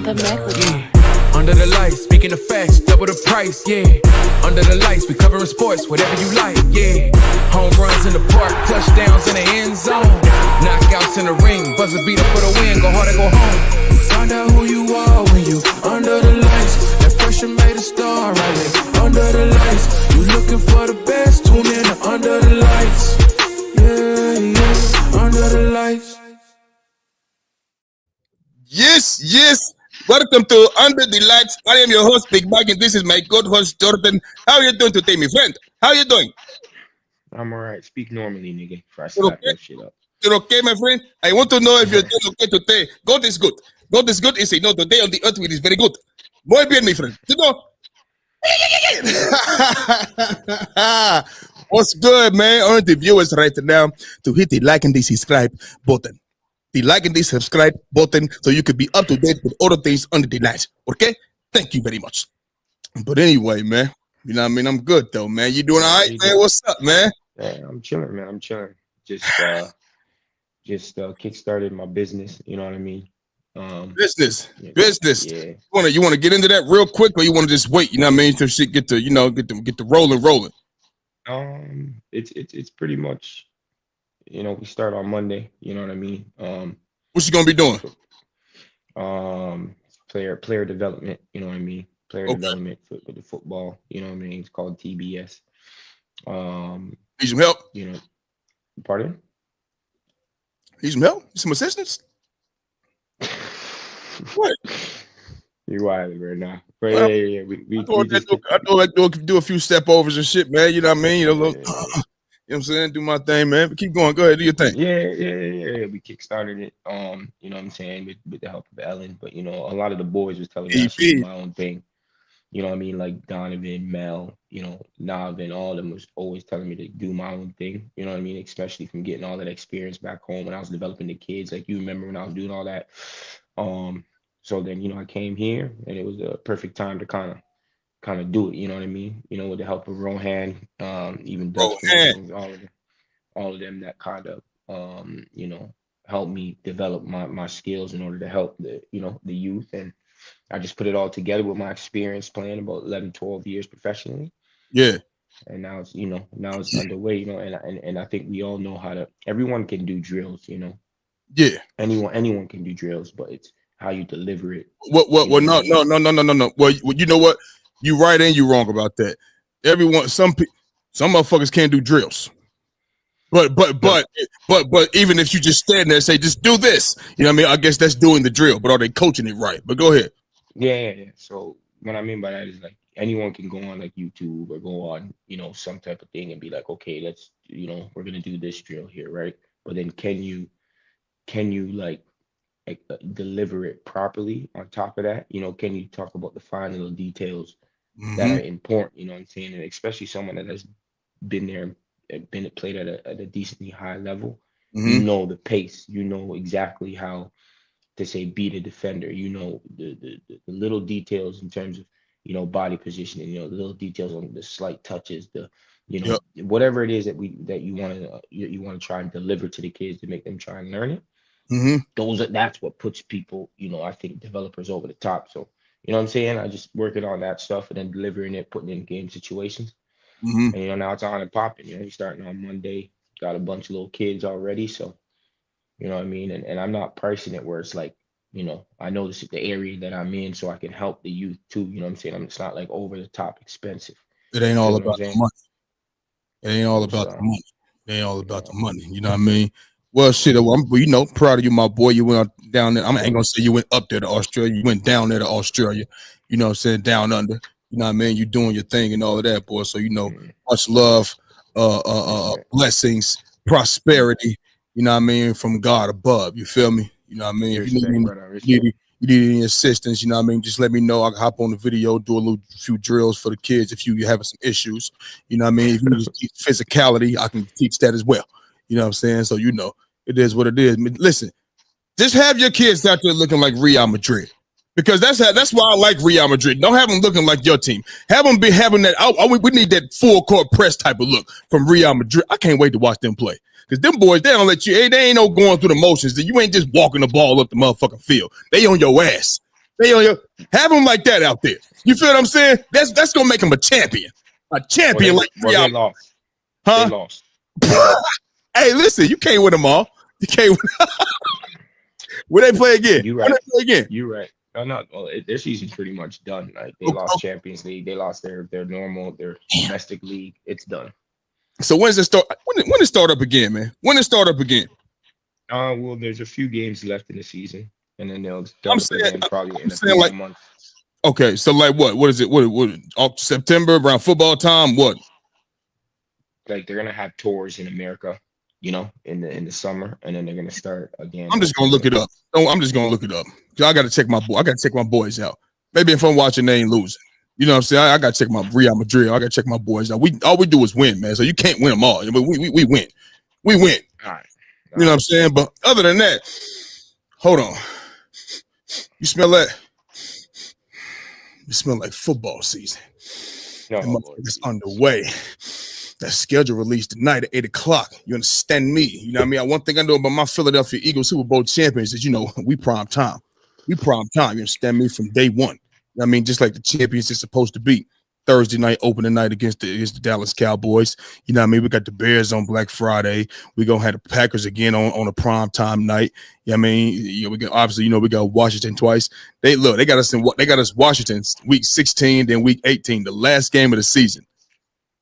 The microphone. Under the lights, speaking of facts, double the price, yeah. Under the lights, we covering sports, whatever you like, yeah. Home runs in the park, touchdowns in the end zone. Knockouts in the ring, buzzer beater for the win, go hard or go home. Find out who you are when you under the lights. That pressure made a star, right there. Under the lights, you looking for the best, tune in to Under the Lights. Yeah, yeah, Under the Lights. Yes. Welcome to Under the Lights. I am your host, Big Mike, and this is my good host, Jordan. How are you doing today, my friend? How are you doing? I'm all right. Speak normally, nigga, before I slap that shit up. You're okay, my friend? I want to know if you're doing okay today. God is good. God is good. Is he? No, today on the earth is very good. Muy bien, my friend. You know? What's good, man? I want the viewers right now to hit the like and the subscribe button. The like and the subscribe button so you could be up to date with all the things under the lights. Okay? Thank you very much. But anyway, man, you know what I mean? I'm good though, man. You doing all right, man? What's up, man? Yeah, I'm chilling, man. I'm chilling. Just kick-started my business, you know what I mean? Business. Yeah. You wanna get into that real quick, or you wanna just wait, you know what I mean, till shit get the rolling. It's pretty much, you know, we start on Monday, you know what I mean? What you gonna be doing? Player development, you know what I mean? Okay. Development for the football, you know what I mean? It's called TBS. Need some help? You know, pardon? Need some help? Some assistance? What? You wild right now. But well, yeah. I do a few step overs and shit, man. You know what I mean? You know, look, you know what I'm saying? Do my thing, man. But keep going. Go ahead, do your thing. Yeah. We kickstarted it. You know what I'm saying, with the help of Ellen. But you know, a lot of the boys was telling me I should do my own thing. You know what I mean? Like Donovan, Mel, you know, Nav, and all of them was always telling me to do my own thing. You know what I mean? Especially from getting all that experience back home when I was developing the kids. Like you remember when I was doing all that. So then, you know, I came here and it was a perfect time to kind of do it. You know what I mean? You know, with the help of Rohan, even Dustin, all of them that kind of, you know, helped me develop my skills in order to help the youth. And I just put it all together with my experience playing about 11, 12 years professionally. Yeah. And now it's underway, you know, and I think we all know everyone can do drills, you know. Yeah. Anyone can do drills, but it's how you deliver it. Well, no. Well, you know what? You right and you wrong about that. Some motherfuckers can't do drills. But even if you just stand there and say, just do this, you know what I mean? I guess that's doing the drill, but are they coaching it right? But go ahead. Yeah. So what I mean by that is like anyone can go on like YouTube or go on, you know, some type of thing and be like, okay, let's, you know, we're gonna do this drill here, right? But then can you like deliver it properly on top of that? You know, can you talk about the fine little details that are important? You know what I'm saying? And especially someone that has been there and played at a decently high level, you know the pace, you know exactly how to say beat a defender, you know the little details in terms of, you know, body positioning, you know, the little details on the slight touches, the, you know, whatever it is that you want to try and deliver to the kids to make them try and learn it. That's what puts people, you know, I think developers over the top. So, you know what I'm saying? I just working on that stuff and then delivering it, putting it in game situations. And you know, now it's on and popping. You know, you're starting on Monday, got a bunch of little kids already. So, you know what I mean? And I'm not pricing it where it's like, you know, I know this is the area that I'm in, so I can help the youth too. You know what I'm saying? It's not like over the top expensive. It ain't all about the money. It ain't all about the money. It ain't all about the money. You know what I mean? Well, shit, I'm, you know, proud of you, my boy. You went down there. I ain't gonna say you went up there to Australia. You went down there to Australia. You know what I'm saying? Down under. You know what I mean? You doing your thing and all of that, boy. So, you know, much love, blessings, prosperity, you know what I mean, from God above. You feel me? You know what I mean? If you need any assistance, you know what I mean, just let me know. I can hop on the video, do a few drills for the kids if you having some issues. You know what I mean? If you need to teach physicality, I can teach that as well. You know what I'm saying? So, you know, it is what it is. Listen, just have your kids out there looking like Real Madrid. Because that's why I like Real Madrid. Don't have them looking like your team. Have them be having that. We need that full court press type of look from Real Madrid. I can't wait to watch them play. Because them boys, they don't let you. They ain't no going through the motions. You ain't just walking the ball up the motherfucking field. They on your ass. Have him like that out there. You feel what I'm saying? That's gonna make him a champion. A champion they lost. Huh? They lost. Hey, listen, you can't win them all. You can't win. Where they play again? You right. Where they play again? You right. No. Well, their season's pretty much done. Like they lost Champions League. They lost their domestic league. It's done. So when's it start? When it start up again, man? When it start up again? Well, there's a few games left in the season, and then they'll start again probably in a few months. Okay, so like what is it? What September around football time? What? Like they're gonna have tours in America, in the summer, and then they're gonna start again. I'm just gonna look it up. I'm just gonna look it up. I gotta check my boys out. Maybe if I'm watching, they ain't losing. You know what I'm saying? I gotta check my Real Madrid. I gotta check my boys out. All we do is win, man. So you can't win them all. We win. We win. All right. You know what I'm saying? But other than that, hold on. You smell that? You smell like football season. It's underway. That schedule released tonight at 8:00. You understand me? You know what I mean? One thing I know about my Philadelphia Eagles Super Bowl champions is, we prime time. We prime time. You understand me? From day one. You know what I mean? Just like the champions is supposed to be. Thursday night, opening night against the Dallas Cowboys. You know what I mean? We got the Bears on Black Friday. We're going to have the Packers again on a prime time night. You know what I mean? We got we got Washington twice. They got us Washington week 16, then week 18, the last game of the season.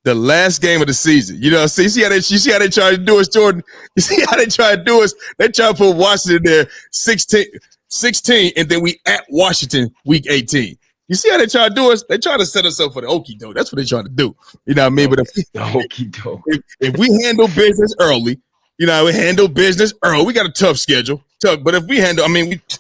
The last game of the season. You see how they try to do us, Jordan? You see how they try to do us? They try to put Washington there 16, and then we at Washington week 18. You see how they try to do us? They try to set us up for the okie doke. That's what they try to do. You know what I mean? But if we handle business early, we got a tough schedule. But if we handle,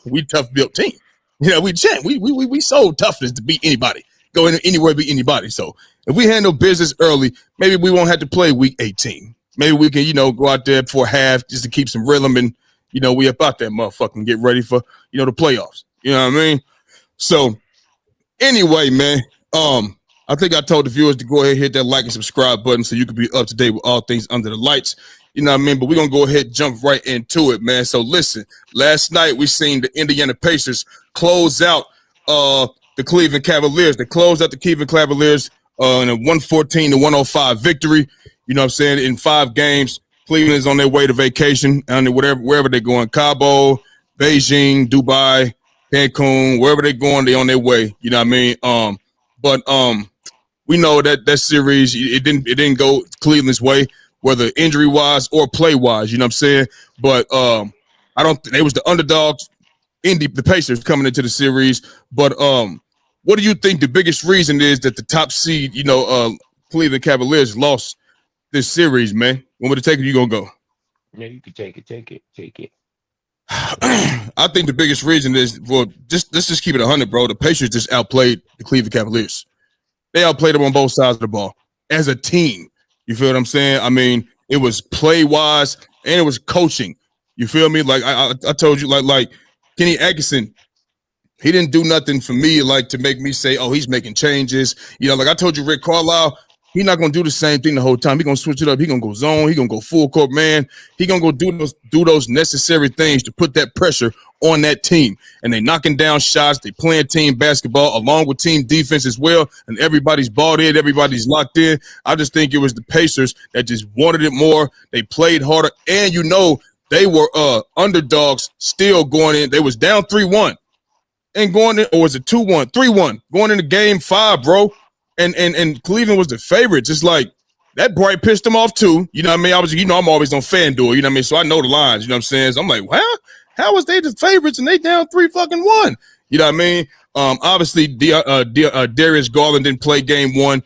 we tough built team. We sold toughness to beat anybody. Go anywhere, beat anybody. So if we handle business early, maybe we won't have to play week 18. Maybe we can, go out there before half just to keep some rhythm and, we up out that motherfucker and get ready for, the playoffs. You know what I mean? So anyway, man, I think I told the viewers to go ahead and hit that like and subscribe button so you can be up to date with all things under the lights. You know what I mean? But we're going to go ahead and jump right into it, man. So listen, last night we seen the Indiana Pacers close out the Cleveland Cavaliers. They closed out the Cleveland Cavaliers in a 114-105 victory. You know what I'm saying? In 5 games, Cleveland is on their way to vacation and wherever they're going, Cabo, Beijing, Dubai, Cancun, wherever they're going, they're on their way. You know what I mean? But we know that series, it didn't go Cleveland's way, whether injury wise or play wise. You know what I'm saying? But they was the underdogs, the Pacers coming into the series. But what do you think the biggest reason is that the top seed, Cleveland Cavaliers lost this series, man? When to take it, you gonna go? Yeah, you can take it. I think the biggest reason is, let's just keep it 100, bro. The Pacers just outplayed the Cleveland Cavaliers. They outplayed them on both sides of the ball as a team. You feel what I'm saying? I mean, it was play-wise and it was coaching. You feel me? Like I told you, like Kenny Atkinson, he didn't do nothing for me like to make me say, oh, he's making changes. Like I told you, Rick Carlisle, he's not gonna do the same thing the whole time. He's gonna switch it up. He's gonna go zone. He's gonna go full court man. He's gonna go do those necessary things to put that pressure on that team. And they knocking down shots. They playing team basketball along with team defense as well. And everybody's bought in. Everybody's locked in. I just think it was the Pacers that just wanted it more. They played harder. And they were underdogs still going in. They was down 3-1 and going in, or was it 2-1? 3-1 going into game 5, bro. And Cleveland was the favorite. Just like that probably pissed them off too. You know what I mean? I'm always on FanDuel. You know what I mean? So I know the lines. You know what I'm saying? So I'm like, well, how was they the favorites and they down 3-1? You know what I mean? Obviously, Darius Garland didn't play game 1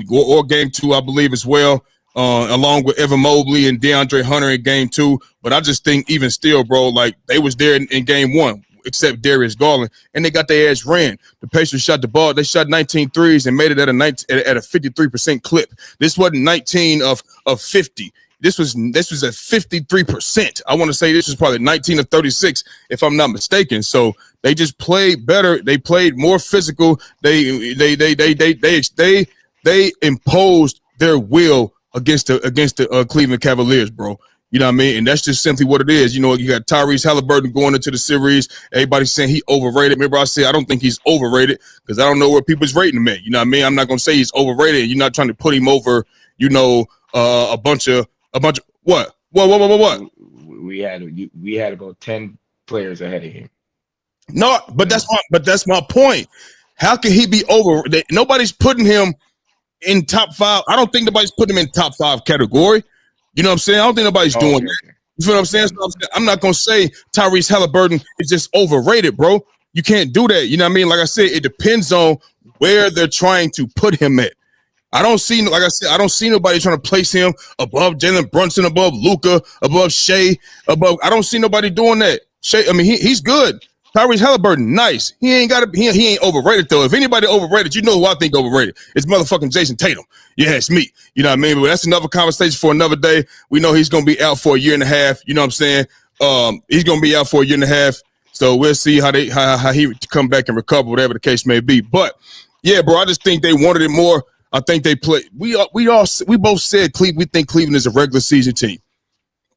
or game 2, I believe, as well. Along with Evan Mobley and DeAndre Hunter in game 2. But I just think even still, bro, like they was there in game 1. Except Darius Garland, and they got their ass ran. The Pacers shot the ball. They shot 19 threes and made it at a 53% clip. This wasn't 19 of 50. This was at 53%. I want to say this was probably 19 of 36, if I'm not mistaken. So they just played better. They played more physical. They imposed their will against the Cleveland Cavaliers, bro. You know what I mean? And that's just simply what it is. You know, you got Tyrese Halliburton going into the series. Everybody's saying he overrated. Remember, I said I don't think he's overrated because I don't know where people's rating him at. You know what I mean? I'm not gonna say he's overrated. You're not trying to put him over, you know, a bunch of what? What? We had about 10 players ahead of him. No, but that's my point. How can he be over? Nobody's putting him in top 5. I don't think nobody's putting him in top 5 category. You know what I'm saying? I don't think nobody's doing that. You feel what I'm saying? So I'm not gonna say Tyrese Halliburton is just overrated, bro. You can't do that. You know what I mean? Like I said, it depends on where they're trying to put him at. I don't see, like I said, I don't see nobody trying to place him above Jalen Brunson, above Luka, above Shea, above. I don't see nobody doing that. Shea, I mean, he's good. Tyrese Halliburton, nice. He ain't overrated though. If anybody overrated, you know who I think overrated. It's motherfucking Jason Tatum. Yeah, it's me. You know what I mean? But that's another conversation for another day. We know he's gonna be out for a year and a half. You know what I'm saying? He's gonna be out for a year and a half. So we'll see how he come back and recover, whatever the case may be. But yeah, bro, I just think they wanted it more. I think they play. We both said we think Cleveland is a regular season team.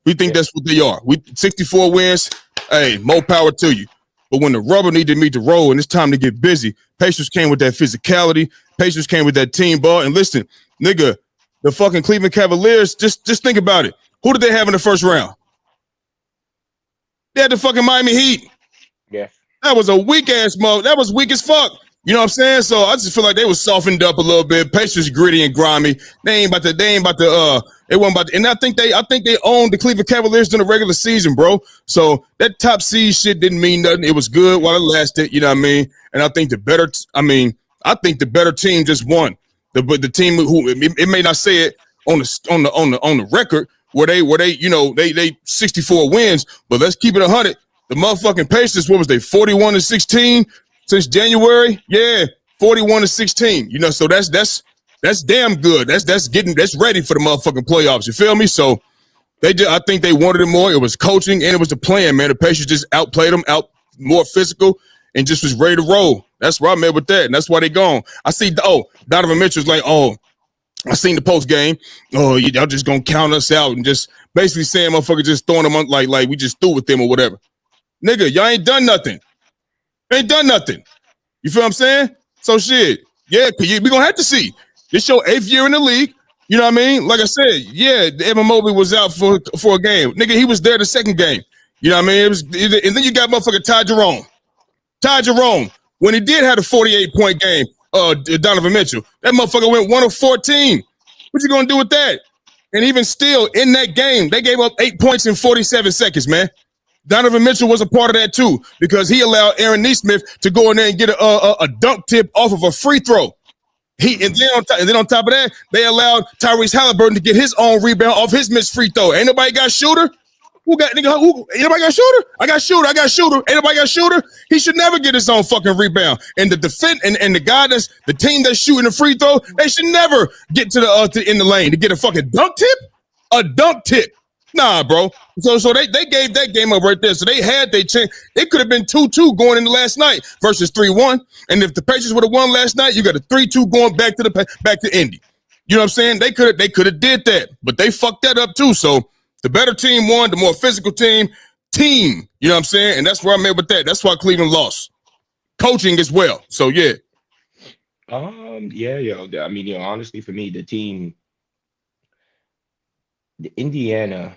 We think that's what they are. 64 wins. Hey, more power to you. But when the rubber need to meet the road and it's time to get busy, Pacers came with that physicality. Pacers came with that team ball. And listen, nigga, the fucking Cleveland Cavaliers, just think about it. Who did they have in the first round? They had the fucking Miami Heat. Yeah. That was a weak-ass mode. That was weak as fuck. You know what I'm saying? So I just feel like they was softened up a little bit. Pacers gritty and grimy. They wasn't about to, and I think they owned the Cleveland Cavaliers in the regular season, bro. So that top seed shit didn't mean nothing. It was good while it lasted, you know what I mean? And I think the better team just won. The team who it may not say it on the record where they 64 wins, but let's keep it 100. The motherfucking Pacers, what was they, 41-16? Since January, yeah, 41-16. You know, so that's damn good. That's ready for the motherfucking playoffs. You feel me? So I think they wanted it more. It was coaching and it was the plan, man. The Pacers just outplayed them, more physical, and just was ready to roll. That's where I'm at with that, and that's why they gone. I see. Donovan Mitchell's like, I seen the post game. Y'all just gonna count us out and just basically saying, motherfucker, just throwing them on like we just threw with them or whatever. Nigga, y'all ain't done nothing. Ain't done nothing. You feel what I'm saying? So shit. Yeah, we gonna have to see. This your 8th year in the league. You know what I mean? Like I said, yeah, Evan Mobley was out for a game. Nigga, he was there the second game. You know what I mean? And then you got motherfucker Ty Jerome. Ty Jerome, when he did have a 48-point game, Donovan Mitchell, that motherfucker went 1 of 14. What you gonna do with that? And even still, in that game, they gave up 8 points in 47 seconds, man. Donovan Mitchell was a part of that too because he allowed Aaron Nesmith to go in there and get a dunk tip off of a free throw. And then on top of that, they allowed Tyrese Halliburton to get his own rebound off his missed free throw. Ain't nobody got shooter? Anybody got shooter? I got shooter. Ain't nobody got shooter? He should never get his own fucking rebound. And the defense and the guy that's the team that's shooting the free throw, they should never get to in the lane to get a fucking dunk tip. A dunk tip. Nah, bro. So they gave that game up right there. So they had they chance. It could have been 2-2 going into last night versus 3-1. And if the Pacers would have won last night, you got a 3-2 going back to Indy. You know what I'm saying? They could have did that, but they fucked that up too. So the better team won, the more physical team. You know what I'm saying? And that's where I'm at with that. That's why Cleveland lost. Coaching as well. So yeah. I mean, honestly, for me, the Indiana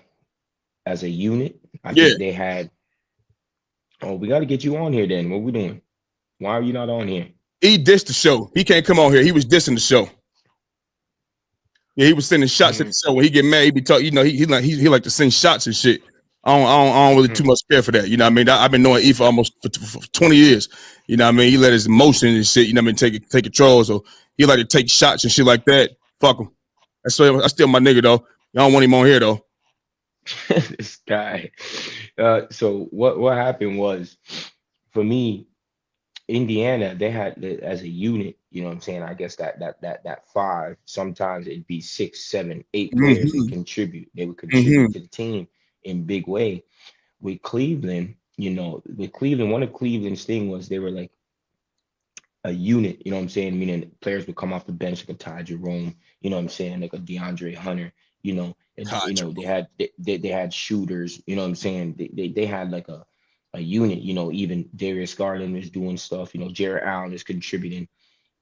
as a unit, I think they had. Oh, we got to get you on here then. What we doing? Why are you not on here? He dissed the show. He can't come on here. He was dissing the show. Yeah, he was sending shots at the show. When he get mad, he be talking. You know, he like to send shots and shit. I don't really too much care for that. You know what I mean? I've been knowing E for almost for 20 years. You know what I mean? He let his emotions and shit, you know what I mean, take control. So he like to take shots and shit like that. Fuck him. That's still my nigga though. Y'all don't want him on here though. This guy. So what happened was, for me, Indiana, they had as a unit, you know what I'm saying? I guess that 5, sometimes it'd be 6, 7, 8 players that contribute. They would contribute to the team in big way. With Cleveland, one of Cleveland's thing was they were like a unit, you know what I'm saying? Meaning players would come off the bench like a Ty Jerome, you know what I'm saying, like a DeAndre Hunter, And Gotcha. they had shooters. You know what I'm saying? They had like a unit. You know, even Darius Garland is doing stuff. You know, Jared Allen is contributing.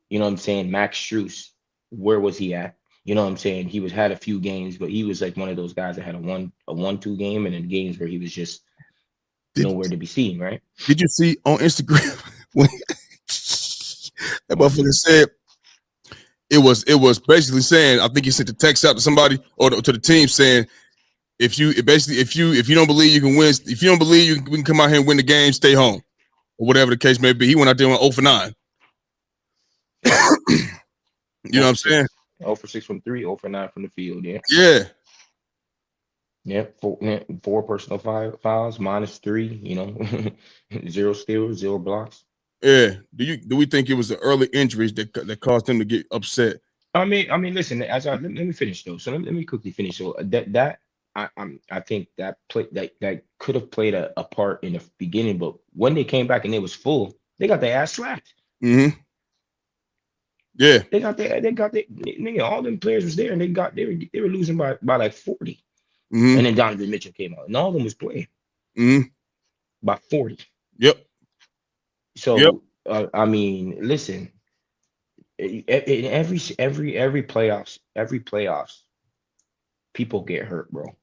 You know what I'm saying? Max Strus, where was he at? You know what I'm saying? He was had a few games, but he was like one of those guys that had a 1-2 game, and then games where he was just Did nowhere to be seen, right? Did you see on Instagram when that motherfucker said it was basically saying, I think he sent the text out to somebody or to the team saying, if you don't believe you can win, if you don't believe we can come out here and win the game, stay home or whatever the case may be. He went out there and went 0 for 9. You know what I'm saying? 0 for 6 from 3, 0 for 9 from the field. Yeah. Yeah. Yeah. Four personal fouls, -3. You know, 0 steals, 0 blocks. Yeah. Do we think it was the early injuries that caused them to get upset? I mean, listen. Let me finish though. So let me quickly finish. So I think that could have played a part in the beginning, but when they came back and it was full, they got their ass slapped. Mm-hmm. Yeah. They got nigga, all them players was there and they were losing by like 40. Mm-hmm. And then Donovan Mitchell came out and all of them was playing by 40. Yep. So I mean, listen, in every playoffs, people get hurt, bro.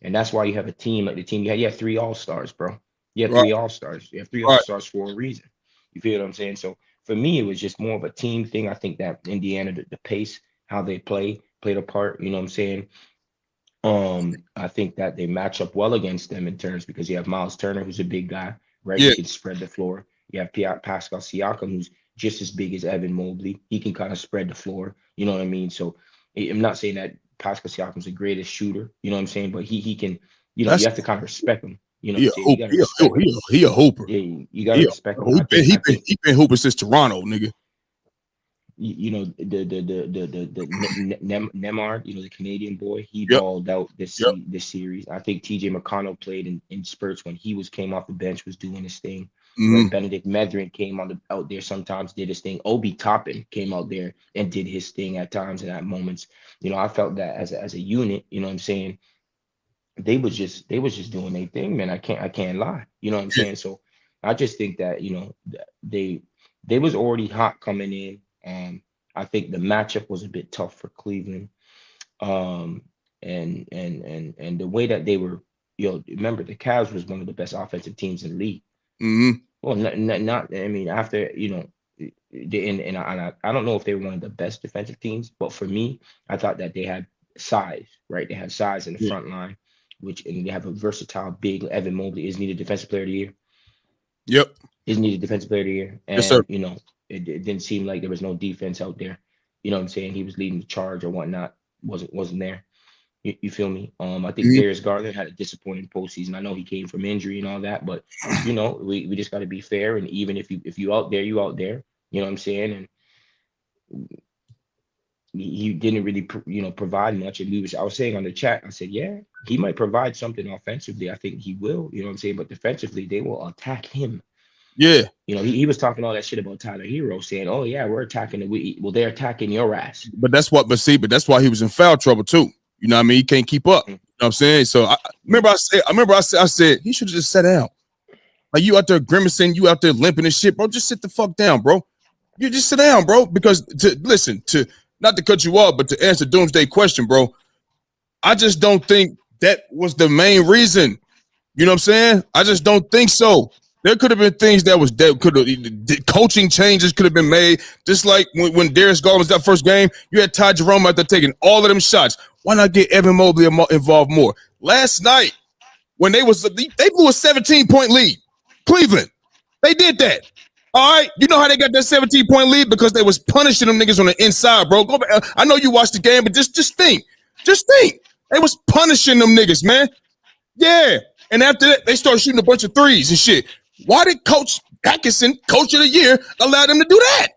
And that's why you have a team like the team you had 3 all-stars, bro. You have 3 all-stars. You have 3 all-stars for a reason. You feel what I'm saying? So for me, it was just more of a team thing. I think that Indiana, the pace, how they played a part. You know what I'm saying? I think that they match up well against them in terms because you have Miles Turner, who's a big guy, right? Yeah. He can spread the floor. You have Pascal Siakam, who's just as big as Evan Mobley. He can kind of spread the floor. You know what I mean? So I'm not saying that Pascal Siakam's the greatest shooter. You know what I'm saying? But he can. You know, you have to kind of respect him. You know, he a hooper. Yeah, you gotta respect him. He been hooping since Toronto, nigga. You know the Nemard, you know, the Canadian boy, he balled out this series. I think TJ McConnell played in spurts when he came off the bench, was doing his thing. Right? Benedict Mathurin came out there sometimes, did his thing. Obi Toppin came out there and did his thing at times and at moments. You know, I felt that as a unit, you know what I'm saying, they was just doing their thing, man. I can't lie. You know what I'm saying? So I just think that, you know, they was already hot coming in. I think the matchup was a bit tough for Cleveland. And the way that they were, remember the Cavs was one of the best offensive teams in the league. Mm-hmm. Well, not I mean, after, you know, I don't know if they were one of the best defensive teams, but for me, I thought that they had size, right? They had size in the front line, and they have a versatile big Evan Mobley is needed defensive player of the year. Yep. Is needed defensive player of the year. And, yes, sir. You know, it didn't seem like there was no defense out there. You know what I'm saying? He was leading the charge or whatnot. Wasn't there. You feel me? I think Darius Garland had a disappointing postseason. I know he came from injury and all that, but you know, we just got to be fair. And even if you out there, you out there. You know what I'm saying? And he didn't really, provide much. And I was saying on the chat, I said, yeah, he might provide something offensively. I think he will. You know what I'm saying? But defensively, they will attack him. Yeah. You know, he was talking all that shit about Tyler Hero, saying, "Oh yeah, we're attacking they're attacking your ass." But that's why he was in foul trouble too. You know what I mean? He can't keep up. You know what I'm saying? So I remember I said he should have just sat down. Like, you out there grimacing, you out there limping and shit, bro. Just sit the fuck down, bro. You just sit down, bro. Because not to cut you off, but to answer Doomsday question, bro, I just don't think that was the main reason. You know what I'm saying? I just don't think so. There could have been things coaching changes could have been made. Just like when Darius Garland was that first game, you had Ty Jerome out there taking all of them shots. Why not get Evan Mobley involved more? Last night, when they blew a 17-point lead, Cleveland, they did that. All right, you know how they got that 17-point lead? Because they was punishing them niggas on the inside, bro. Go back. I know you watched the game, but just think. They was punishing them niggas, man. Yeah. And after that, they started shooting a bunch of threes and shit. Why did Coach Atkinson, Coach of the Year, allow them to do that?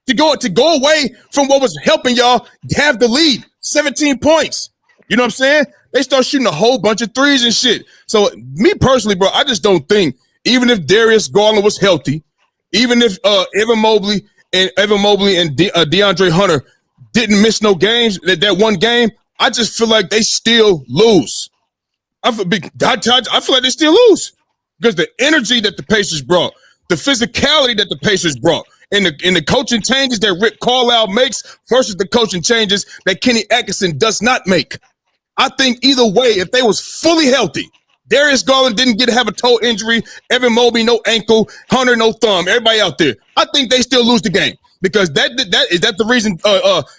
To go away from what was helping y'all have the lead, 17 points. You know what I'm saying? They start shooting a whole bunch of threes and shit. So me personally, bro, I just don't think, even if Darius Garland was healthy, even if Evan Mobley and DeAndre Hunter didn't miss no games, that one game, I just feel like they still lose. I feel like they still lose because the energy that the Pacers brought, the physicality that the Pacers brought, and the coaching changes that Rick Carlisle makes versus the coaching changes that Kenny Atkinson does not make. I think either way, if they was fully healthy, Darius Garland didn't have a toe injury, Evan Mobley no ankle, Hunter no thumb, everybody out there, I think they still lose the game. Because that is the reason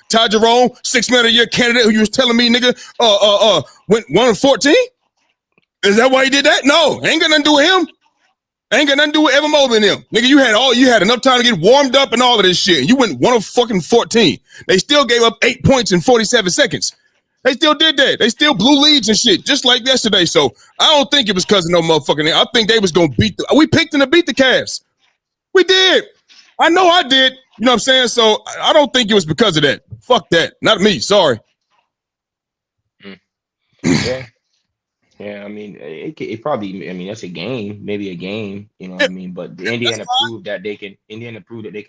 Ty Jerome, 6th Man of the Year candidate, who you was telling me, nigga, went 1-14? Is that why he did that? No, ain't got nothing to do with him. Ain't got nothing to do with Evan Mobley and him. Nigga, you had enough time to get warmed up and all of this shit. You went 1-14. They still gave up 8 points in 47 seconds. They still did that. They still blew leads and shit, just like yesterday. So I don't think it was because of no motherfucking. I think they was gonna we picked them to beat the Cavs. We did. I know I did. You know what I'm saying? So I don't think it was because of that. Fuck that. Not me. Sorry. Yeah. Yeah, I mean, it probably. I mean, that's a game, maybe a game. You know what I mean? But Indiana proved that they can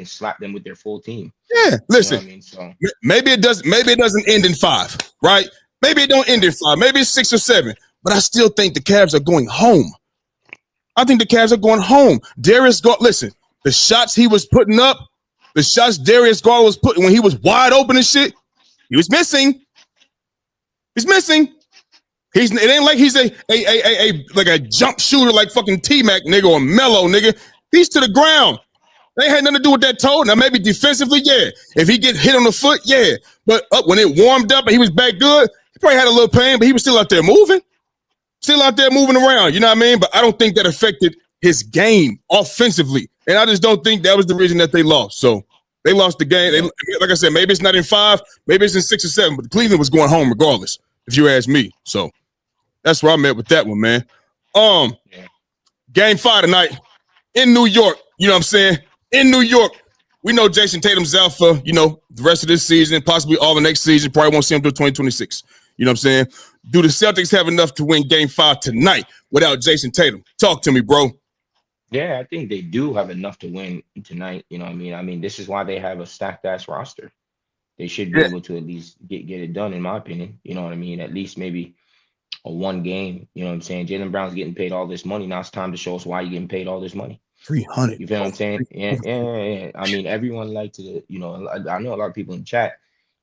slap them with their full team. Yeah, listen. You know what I mean? So maybe it does. Maybe it doesn't end in 5, right? Maybe it don't end in 5. Maybe it's 6 or 7. But I still think the Cavs are going home. I think the Cavs are going home. Darius Garland. Listen, the shots he was putting up, the shots Darius Garland was putting when he was wide open and shit, he was missing. He's missing. It ain't like he's a jump shooter like fucking T-Mac nigga or Melo nigga. He's to the ground. They ain't had nothing to do with that toe. Now maybe defensively, yeah. If he get hit on the foot, yeah. But when it warmed up and he was back good, he probably had a little pain, but he was still out there moving. Still out there moving around, you know what I mean? But I don't think that affected his game offensively. And I just don't think that was the reason that they lost. So they lost the game. Like I said, maybe it's not in 5, maybe it's in 6 or 7, but Cleveland was going home regardless, if you ask me. So that's where I'm at with that one, man. Game 5 tonight in New York. You know what I'm saying? In New York. We know Jason Tatum's out for, the rest of this season, possibly all the next season. Probably won't see him until 2026. You know what I'm saying? Do the Celtics have enough to win Game 5 tonight without Jason Tatum? Talk to me, bro. Yeah, I think they do have enough to win tonight. You know what I mean? I mean, this is why they have a stacked ass roster. They should be able to at least get it done, in my opinion. You know what I mean? At least maybe a 1 game. You know what I'm saying? Jaylen Brown's getting paid all this money. Now it's time to show us why you're getting paid all this money. 300. You feel what I'm saying? Yeah. I mean, everyone like to, I know a lot of people in chat,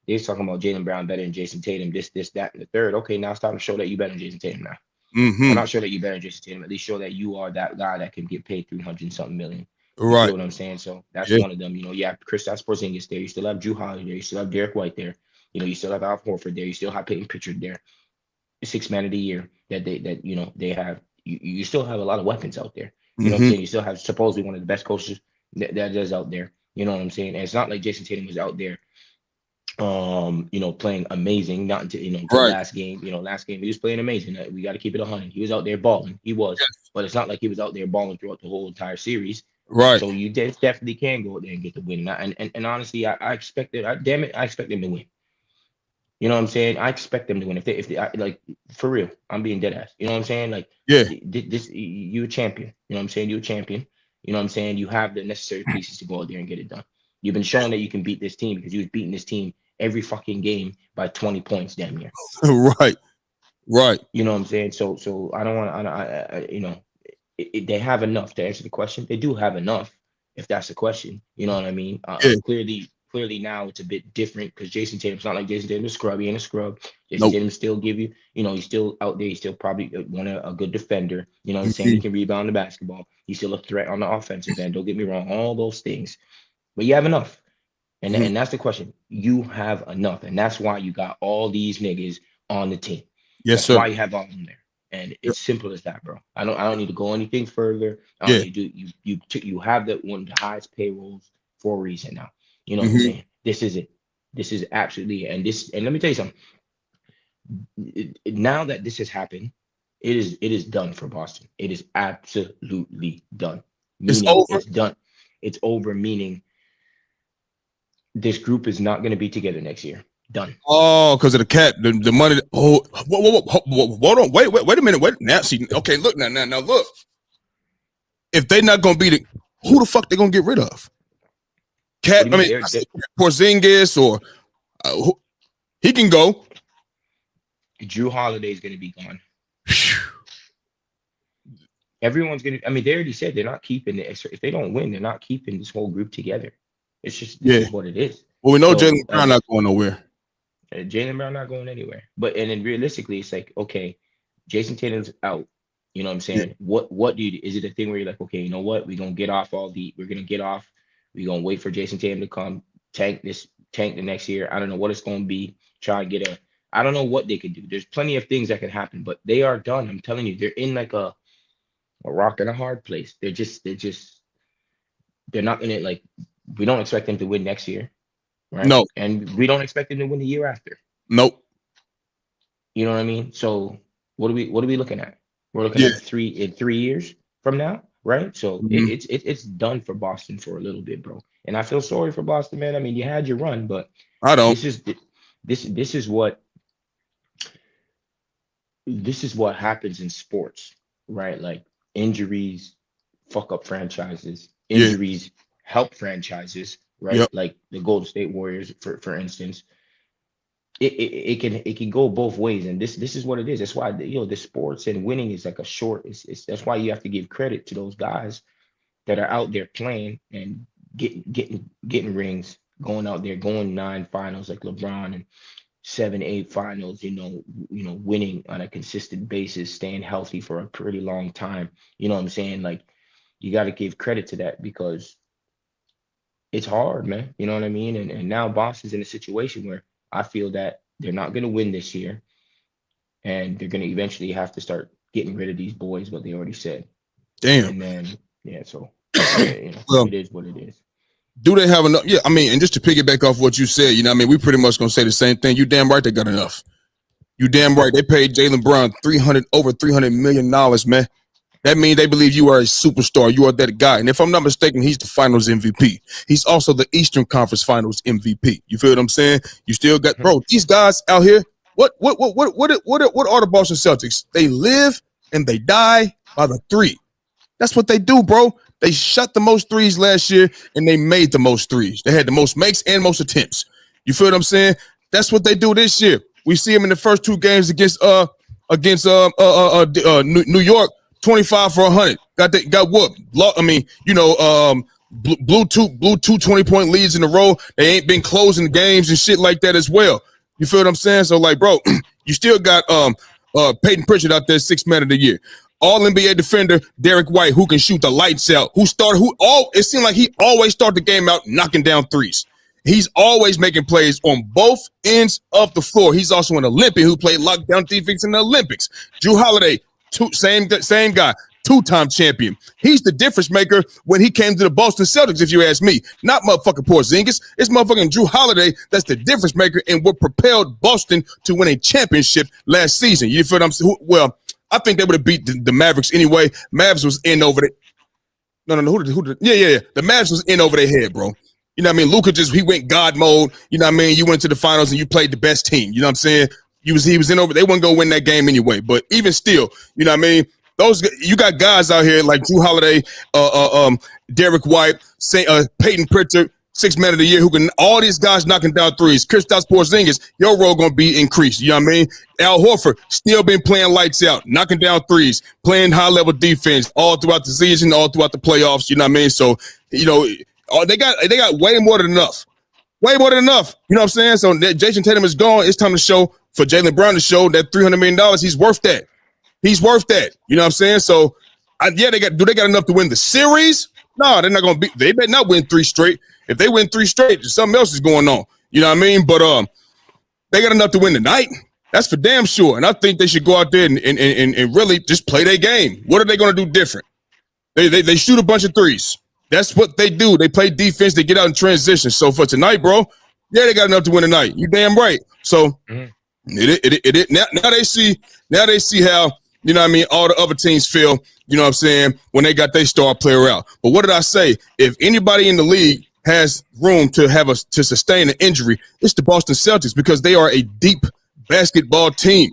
they're talking about Jaylen Brown better than Jason Tatum, this, that, and the third. Okay, now it's time to show that you better than Jason Tatum now. I'm not sure that you better than Jason Tatum. At least show that you are that guy that can get paid 300-something million. Right. You know what I'm saying? So that's one of them. You have Kristaps Porzingis there. You still have Drew Holiday there. You still have Derek White there. You still have Al Horford there. You still have Peyton Pritchard there. 6th Man of the Year that they have. You still have a lot of weapons out there. You know what I'm saying? You still have supposedly one of the best coaches that is out there. You know what I'm saying? And it's not like Jason Tatum was out there, playing amazing. Not until last game. Last game he was playing amazing. We got to keep it 100. He was out there balling. He was, but it's not like he was out there balling throughout the whole entire series. Right. So you definitely can go out there and get the win. And honestly, I expected. I expect them to win. You know what I'm saying? I expect them to win. If they like, for real, I'm being dead ass. You know what I'm saying? Like, this you a champion. You know what I'm saying? You a champion. You know what I'm saying? You have the necessary pieces to go out there and get it done. You've been showing that you can beat this team because you was beating this team every fucking game by 20 points, damn near. Right. You know what I'm saying? So I don't want to. They have enough to answer the question. They do have enough, if that's the question. You know what I mean? Clearly now it's a bit different because Jason Tatum's not like Jason Tatum, a scrub. He ain't a scrub. Jason Tatum still give you, he's still out there. He's still probably a good defender. You know what I'm saying? He can rebound the basketball. He's still a threat on the offensive end. Don't get me wrong, all those things. But you have enough. And that's the question. You have enough. And that's why you got all these niggas on the team. Yes, that's sir. why you have all of them there. And it's simple as that, bro. I don't need to go anything further. I don't need to do you have one of the highest payrolls for a reason now. You know what I'm saying? This is it. This is absolutely it. And let me tell you something. Now that this has happened, it is done for Boston. It is absolutely done. It's over. It's done. It's over, meaning this group is not going to be together next year. Done. Oh, because of the cap, the money. Oh, hold on. Wait a minute. Wait. Now, see. Okay, look now. Look. If they're not going to be who the fuck they going to get rid of? Cap. I mean, Porzingis or he can go. Drew Holiday is going to be gone. Everyone's going to. I mean, they already said they're not keeping it. If they don't win, they're not keeping this whole group together. It's just this is what it is. Well, we know Jaylen Brown not going nowhere. Jaylen Brown not going anywhere. But and then realistically, it's like, okay, Jason Tatum's out. You know what I'm saying? Yeah. What do you do? Is it a thing where you're like, okay, you know what? We're gonna get off. We're gonna wait for Jason Tatum to come, tank the next year. I don't know what it's gonna be. Try and get I don't know what they could do. There's plenty of things that can happen, but they are done. I'm telling you, they're in like a rock and a hard place. They're not in it. Like, we don't expect them to win next year. Right? No. And we don't expect them to win the year after. Nope. You know what I mean? So what are we looking at? We're looking at 3 years from now, right? So it's done for Boston for a little bit, bro. And I feel sorry for Boston, man. I mean, you had your run, but I don't. This is what happens in sports, right? Like, injuries fuck up franchises. Injuries help franchises, right? Yep. Like the Golden State Warriors, for instance. It can go both ways, and this is what it is. That's why the sports and winning is like a short. That's why you have to give credit to those guys that are out there playing and getting rings, going out there, going 9 finals like LeBron and 7, 8 finals. Winning on a consistent basis, staying healthy for a pretty long time. You know what I'm saying? Like, you got to give credit to that because it's hard, man. You know what I mean? And now Boston's in a situation where I feel that they're not going to win this year, and they're going to eventually have to start getting rid of these boys, what they already said. Damn. And then, so it is what it is. Do they have enough? Yeah, I mean, and just to piggyback off what you said, we pretty much going to say the same thing. You damn right they got enough. You damn right. They paid Jaylen Brown over $300 million, man. That means they believe you are a superstar. You are that guy. And if I'm not mistaken, he's the Finals MVP. He's also the Eastern Conference Finals MVP. You feel what I'm saying? You still got, bro, these guys out here, what are the Boston Celtics? They live and they die by the 3. That's what they do, bro. They shot the most threes last year and they made the most threes. They had the most makes and most attempts. You feel what I'm saying? That's what they do this year. We see them in the first 2 games against New York. 25 for 100. Got whooped. I mean, blew two 20-point leads in a row. They ain't been closing games and shit like that as well. You feel what I'm saying? So, like, bro, you still got Peyton Pritchard out there, 6th man of the year. All NBA defender Derek White, who can shoot the lights out. It seemed like he always start the game out knocking down threes. He's always making plays on both ends of the floor. He's also an Olympian who played lockdown defense in the Olympics. Drew Holiday. Same guy, 2-time champion. He's the difference maker when he came to the Boston Celtics, if you ask me. Not motherfucking Porzingis. It's motherfucking Drew Holiday that's the difference maker and what propelled Boston to win a championship last season. You feel what I'm saying? Well, I think they would have beat the Mavericks anyway. Mavs was in over it. No. Yeah. The Mavs was in over their head, bro. You know what I mean? Luka he went God mode. You know what I mean? You went to the finals and you played the best team. You know what I'm saying? He was in over. They wouldn't go win that game anyway. But even still, you know what I mean? You got guys out here like Drew Holiday, Derek White, Peyton Pritchard, 6th man of the year, who can all these guys knocking down threes. Kristaps Porzingis, your role gonna be increased. You know what I mean? Al Horford still been playing lights out, knocking down threes, playing high level defense all throughout the season, all throughout the playoffs. You know what I mean? So they got way more than enough. Way more than enough. You know what I'm saying? So Jason Tatum is gone. It's time to show for Jaylen Brown to show that $300 million, he's worth that. He's worth that. You know what I'm saying? So, they got enough to win the series? No, they're not going to they better not win 3 straight. If they win 3 straight, something else is going on. You know what I mean? But they got enough to win tonight. That's for damn sure. And I think they should go out there and really just play their game. What are they going to do different? They shoot a bunch of threes. That's what they do. They play defense. They get out in transition. So for tonight, bro, they got enough to win tonight. You damn right. So now they see how, you know what I mean, all the other teams feel, you know what I'm saying, when they got their star player out. But what did I say? If anybody in the league has room to sustain an injury, it's the Boston Celtics, because they are a deep basketball team.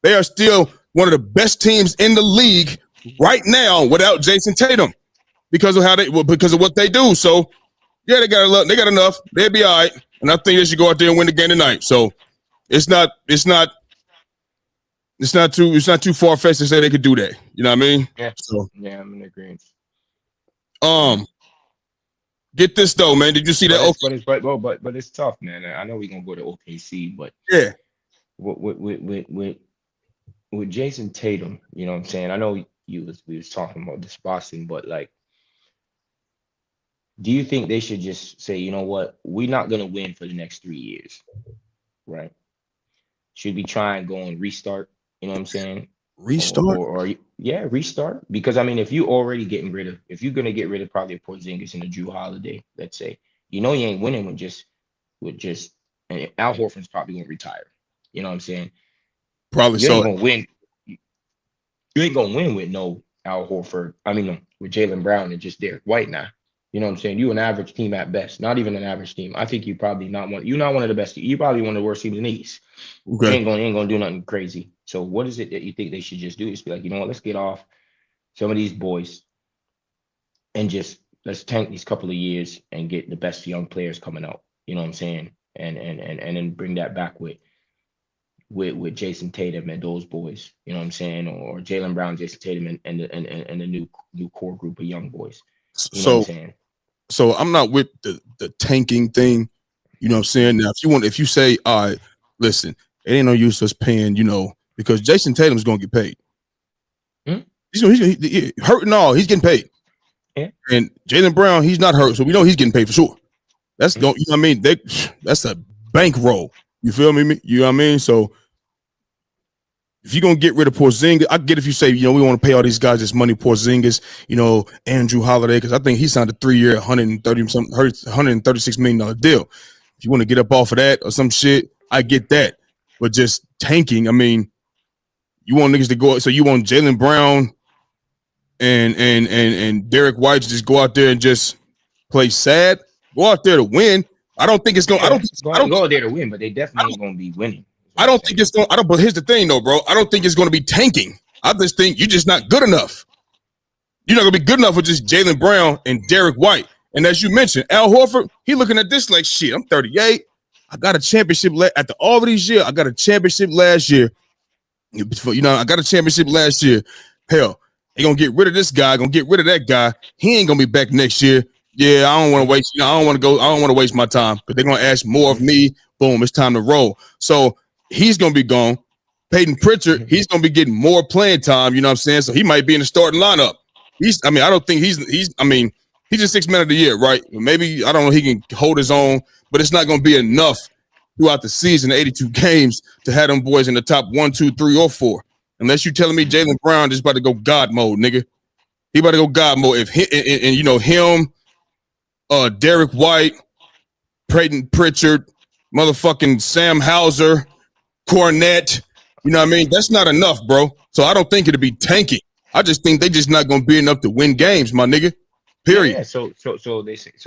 They are still one of the best teams in the league right now without Jason Tatum because of what they do. So they got enough. They'll be all right. And I think they should go out there and win the game tonight. So it's not It's not too far fetched to say they could do that. You know what I mean? Yeah, So yeah, I'm in agreement. Get this though, man. Did you see that? But it's tough, man. I know we're gonna go to OKC, but Yeah. With Jason Tatum, you know what I'm saying? I know we was talking about this Boston, but like, do you think they should just say, you know what, we're not gonna win for the next 3 years, right? Should we try and go and restart? You know what I'm saying? Restart? Yeah, restart. Because I mean, if you're gonna get rid of probably a Porzingis and a Drew Holiday, let's say, you ain't winning with just and Al Horford's probably gonna retire. You know what I'm saying? Probably You so. ain't gonna win. You ain't gonna win with no Al Horford. I mean, no, with Jaylen Brown and just Derek White now. You know what I'm saying? You an average team at best, not even an average team. I think you probably not one. You're not one of the best. You probably one of the worst teams in the East. Okay. You ain't gonna do nothing crazy. So what is it that you think they should just do? Just be like, you know what? Let's get off some of these boys and just let's tank these couple of years and get the best young players coming out. You know what I'm saying? And then bring that back with Jason Tatum and those boys. You know what I'm saying? Or Jaylen Brown, Jason Tatum, and the new core group of young boys. You know what I'm saying? So I'm not with the tanking thing. You know what I'm saying? Now, if you say, all right, listen, it ain't no use us paying, because Jason Tatum's gonna get paid. He's hurt and all, he's getting paid. Yeah. And Jaylen Brown, he's not hurt, so we know he's getting paid for sure. That's you know what I mean? That's a bankroll. You feel me? You know what I mean? So if you're gonna get rid of Porzingis, I get if you say, we want to pay all these guys this money, Porzingis, Andrew Holiday, because I think he signed a 3-year, $136 million deal. If you want to get up off of that or some shit, I get that. But just tanking, I mean, you want niggas to go, so you want Jaylen Brown and Derek White to just go out there and just play sad, go out there to win. I don't think it's going. I don't go out there to win, but they definitely ain't going to be winning. I don't think it's going. But here's the thing, though, bro. I don't think it's going to be tanking. I just think you're just not good enough. You're not going to be good enough with just Jaylen Brown and Derek White. And as you mentioned, Al Horford, he looking at this like, shit, I'm 38. I got a championship after all of these years. I got a championship last year. I got a championship last year. Hell, they gonna get rid of this guy. Gonna get rid of that guy. He ain't gonna be back next year. Yeah, I don't want to waste. I don't want to go. I don't want to waste my time because they're gonna ask more of me. Boom, it's time to roll. So he's gonna be gone. Peyton Pritchard, he's gonna be getting more playing time. You know what I'm saying? So he might be in the starting lineup. I don't think he's a sixth man of the year, right? Maybe I don't know. He can hold his own, but it's not gonna be enough throughout the season, 82 games, to have them boys in the top 1, 2, 3, or 4. Unless you're telling me Jaylen Brown is about to go God mode, nigga. He about to go God mode. If him, Derek White, Peyton Pritchard, motherfucking Sam Hauser, Cornette, you know what I mean? That's not enough, bro. So I don't think it'll be tanking. I just think they just not gonna be enough to win games, my nigga. Period. Yeah. So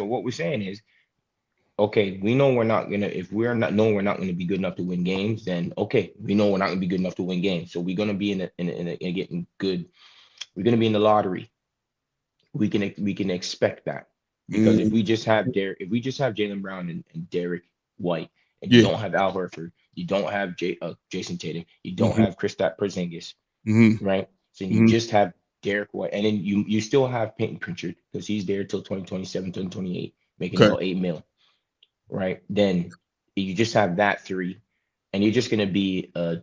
what we're saying is, okay, we know we're not gonna. If we're not gonna be good enough to win games, then okay, we know we're not gonna be good enough to win games. So we're gonna be in getting good. We're gonna be in the lottery. We can expect that because if we just have Jaylen Brown and Derek White, and you don't have Al Horford, you don't have Jason Tatum, you don't have Kristaps Porzingis, right? So you just have Derek White, and then you still have Peyton Pritchard because he's there till 2027, 2028, making about $8 million. Right, then you just have that 3, and you're just gonna be a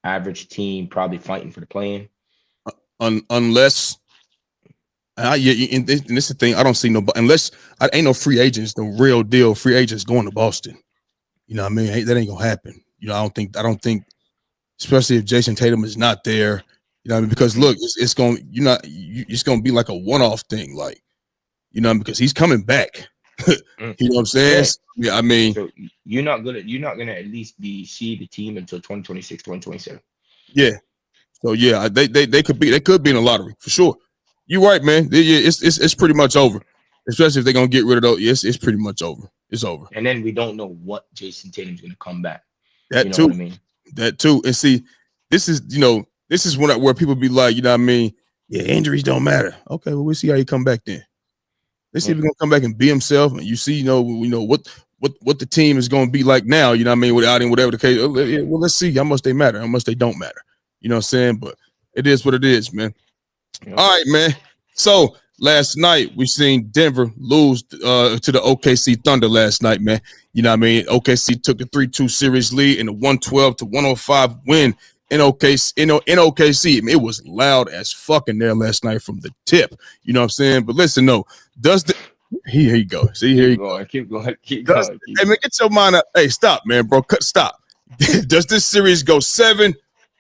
average team, probably fighting for the play-in. Unless, and this is the thing, I don't see unless ain't no free agents, the real deal free agents going to Boston. You know what I mean? That ain't gonna happen. I don't think, especially if Jason Tatum is not there. You know what I mean? Because look, it's gonna be like a one-off thing, like because he's coming back. You know what I'm saying? Yeah, I mean, so you're not gonna at least see the team until 2026, 2027. Yeah. So yeah, they could be in the lottery for sure. You're right, man. Yeah, it's pretty much over. Especially if they're gonna get rid of those. Yes, it's pretty much over. It's over. And then we don't know what Jason Tatum's gonna come back. That too. What I mean? That too. And see, this is where people be like, you know what I mean? Yeah, injuries don't matter. Okay, well, we'll see how he come back then. Let's see if he's gonna come back and be himself, and you see, what the team is gonna be like now. You know what I mean? Without him, whatever the case. Well, let's see how much they matter, how much they don't matter. You know what I'm saying? But it is what it is, man. Yep. All right, man. So last night we seen Denver lose to the OKC Thunder last night, man. You know what I mean? OKC took a 3-2 series lead in a 112-105 win in OKC. In OKC, it was loud as fucking there last night from the tip. You know what I'm saying? But listen, no, here you go. See, here you go. Keep going. Hey, man, get your mind up. Hey, stop, man, bro. Stop. Does this series go 7,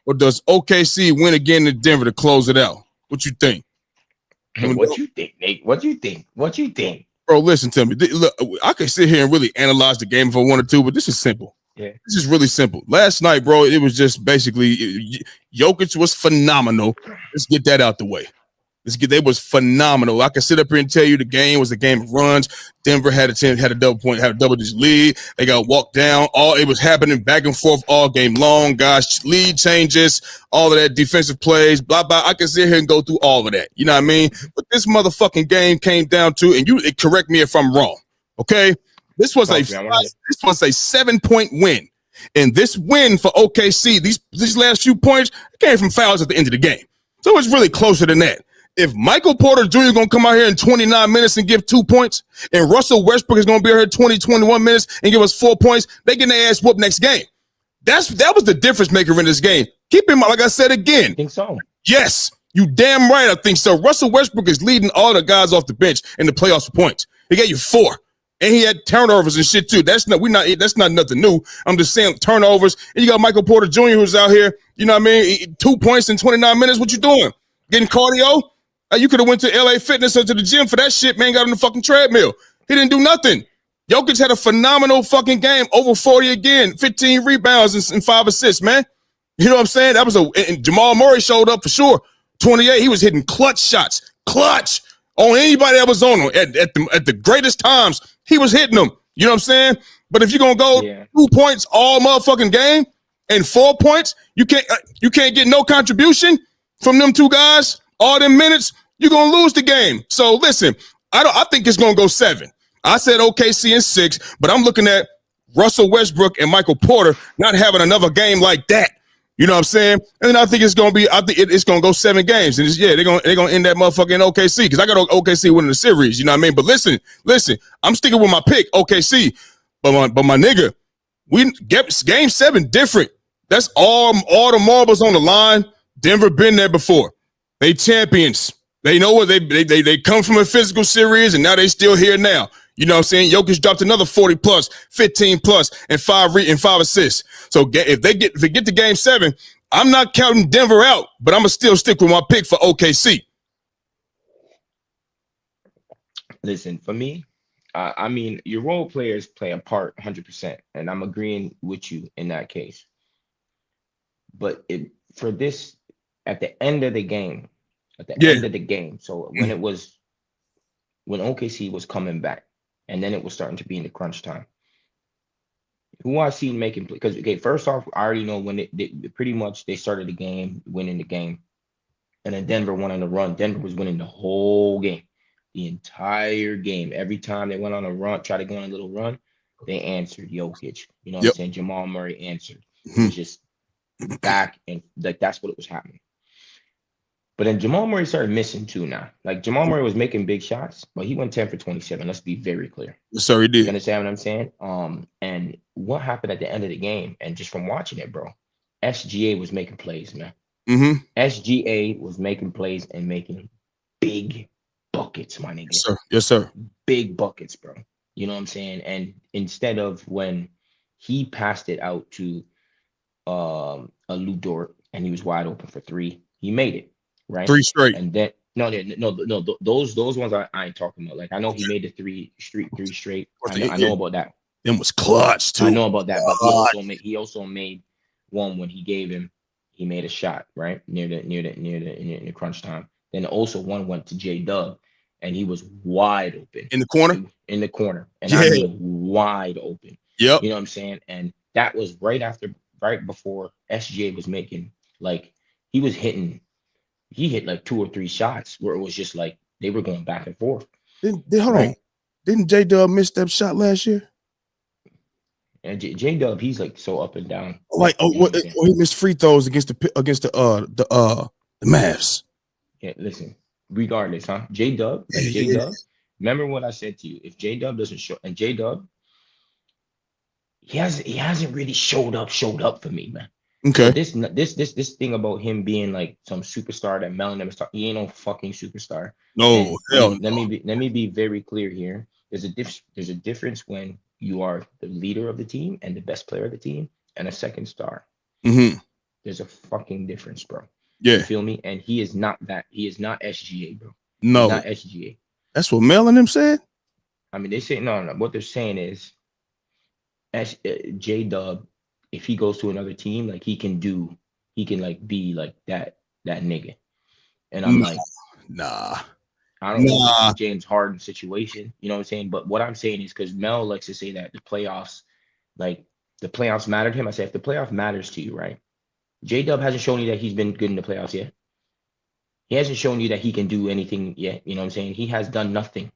or does OKC win again in Denver to close it out? What you think? What you think, Nate? What you think? Bro, listen to me. Look, I could sit here and really analyze the game if I wanted to, but this is simple. Yeah. This is really simple. Last night, bro, it was just basically Jokic was phenomenal. Let's get that out the way. They was phenomenal. I can sit up here and tell you the game was a game of runs. Denver had a double-digit lead. They got walked down. It was happening back and forth all game long, guys. Lead changes, all of that defensive plays, blah blah. I can sit here and go through all of that. You know what I mean? But this motherfucking game came down to, and you correct me if I'm wrong. Okay, this was a 7-point win, and this win for OKC, these last few points came from fouls at the end of the game. So it's really closer than that. If Michael Porter Jr. going to come out here in 29 minutes and give 2 points, and Russell Westbrook is going to be here 21 minutes and give us 4 points, they getting their ass whooped next game. That was the difference maker in this game. Keep in mind, like I said again. I think so. Yes, you damn right I think so. Russell Westbrook is leading all the guys off the bench in the playoffs for points. He gave you 4. And he had turnovers and shit too. That's not nothing new. I'm just saying turnovers. And you got Michael Porter Jr. who's out here, you know what I mean? 2 points in 29 minutes. What you doing? Getting cardio? You could have went to LA Fitness or to the gym for that shit, man. Got on the fucking treadmill. He didn't do nothing. Jokic had a phenomenal fucking game. Over 40 again. 15 rebounds and 5 assists, man. You know what I'm saying? And Jamal Murray showed up for sure. 28. He was hitting clutch shots. Clutch on anybody that was on him at the greatest times. He was hitting them. You know what I'm saying? But if you're gonna go 2 points all motherfucking game and 4 points, you can't get no contribution from them 2 guys. All them minutes, you're gonna lose the game. So listen, I think it's gonna go 7. I said OKC in 6, but I'm looking at Russell Westbrook and Michael Porter not having another game like that. You know what I'm saying? And I think it's gonna go 7 games. And they're gonna end that motherfucker in OKC because I got OKC winning the series. You know what I mean? But listen, I'm sticking with my pick, OKC. But my nigga, we get game 7 different. That's all the marbles on the line. Denver been there before. They champions. They know what they come from a physical series, and now they still here now. You know what I'm saying? Jokic dropped another 40 plus, 15 plus, and 5 assists. So if they get to game 7, I'm not counting Denver out, but I'm gonna still stick with my pick for OKC. Listen, for me, I mean, your role players play a part 100%, and I'm agreeing with you in that case. But for this, at the end of the game, so when OKC was coming back, and then it was starting to be in the crunch time, who I seen making play? Because first off, I already know when they pretty much they started the game, winning the game, and then Denver went on a run. Denver was winning the whole game, the entire game. Every time they went on a run, try to go on a little run, they answered Jokic. You know what I'm saying? Jamal Murray answered. It was just back, and like that's what it was happening. But then Jamal Murray started missing too now. Like Jamal Murray was making big shots, but he went 10 for 27. Let's be very clear. Yes, sir, he did. You understand what I'm saying? And what happened at the end of the game, and just from watching it, bro, SGA was making plays, man. Mm-hmm. SGA was making plays and making big buckets, my nigga. Yes, sir. Yes, sir. Big buckets, bro. You know what I'm saying? And instead of when he passed it out to a Lou Dort and he was wide open for 3, he made it. Right, 3 straight, and then no. Those ones I ain't talking about. Like I know he made the 3 straight. I know about that. Them was clutch too. I know about that, but he also made one when he made a shot right near the crunch time. Then also one went to J-Dub, and he was wide open in the corner, and I mean wide open. Yep, you know what I'm saying. And that was right before SGA was making he hit like 2 or 3 shots where it was just like they were going back and forth. Hold on. Didn't J-Dub miss that shot last year? And J Dub, he's like so up and down. Like, You know what I'm saying? he missed free throws against the Mavs. Yeah, listen. Regardless, huh? J Dub, like J Dub. Remember what I said to you? If J Dub doesn't show, and J Dub, he hasn't really showed up for me, man. Okay. So this thing about him being like some superstar that Mel never started, he ain't no fucking superstar. No, hell no. Let me be very clear here. There's a difference when you are the leader of the team and the best player of the team and a second star. Mm-hmm. There's a fucking difference, bro. Yeah. You feel me? And he is not that. He is not SGA, bro. No. He's not SGA. That's what Mel and them said? I mean, they say no. What they're saying is J Dub, if he goes to another team, like he can like be like that nigga. And I'm like, nah. I don't know if it's James Harden situation, you know what I'm saying? But what I'm saying is because Mel likes to say that the playoffs matter to him. I say if the playoff matters to you, right? J Dub hasn't shown you that he's been good in the playoffs yet. He hasn't shown you that he can do anything yet. You know what I'm saying? He has done nothing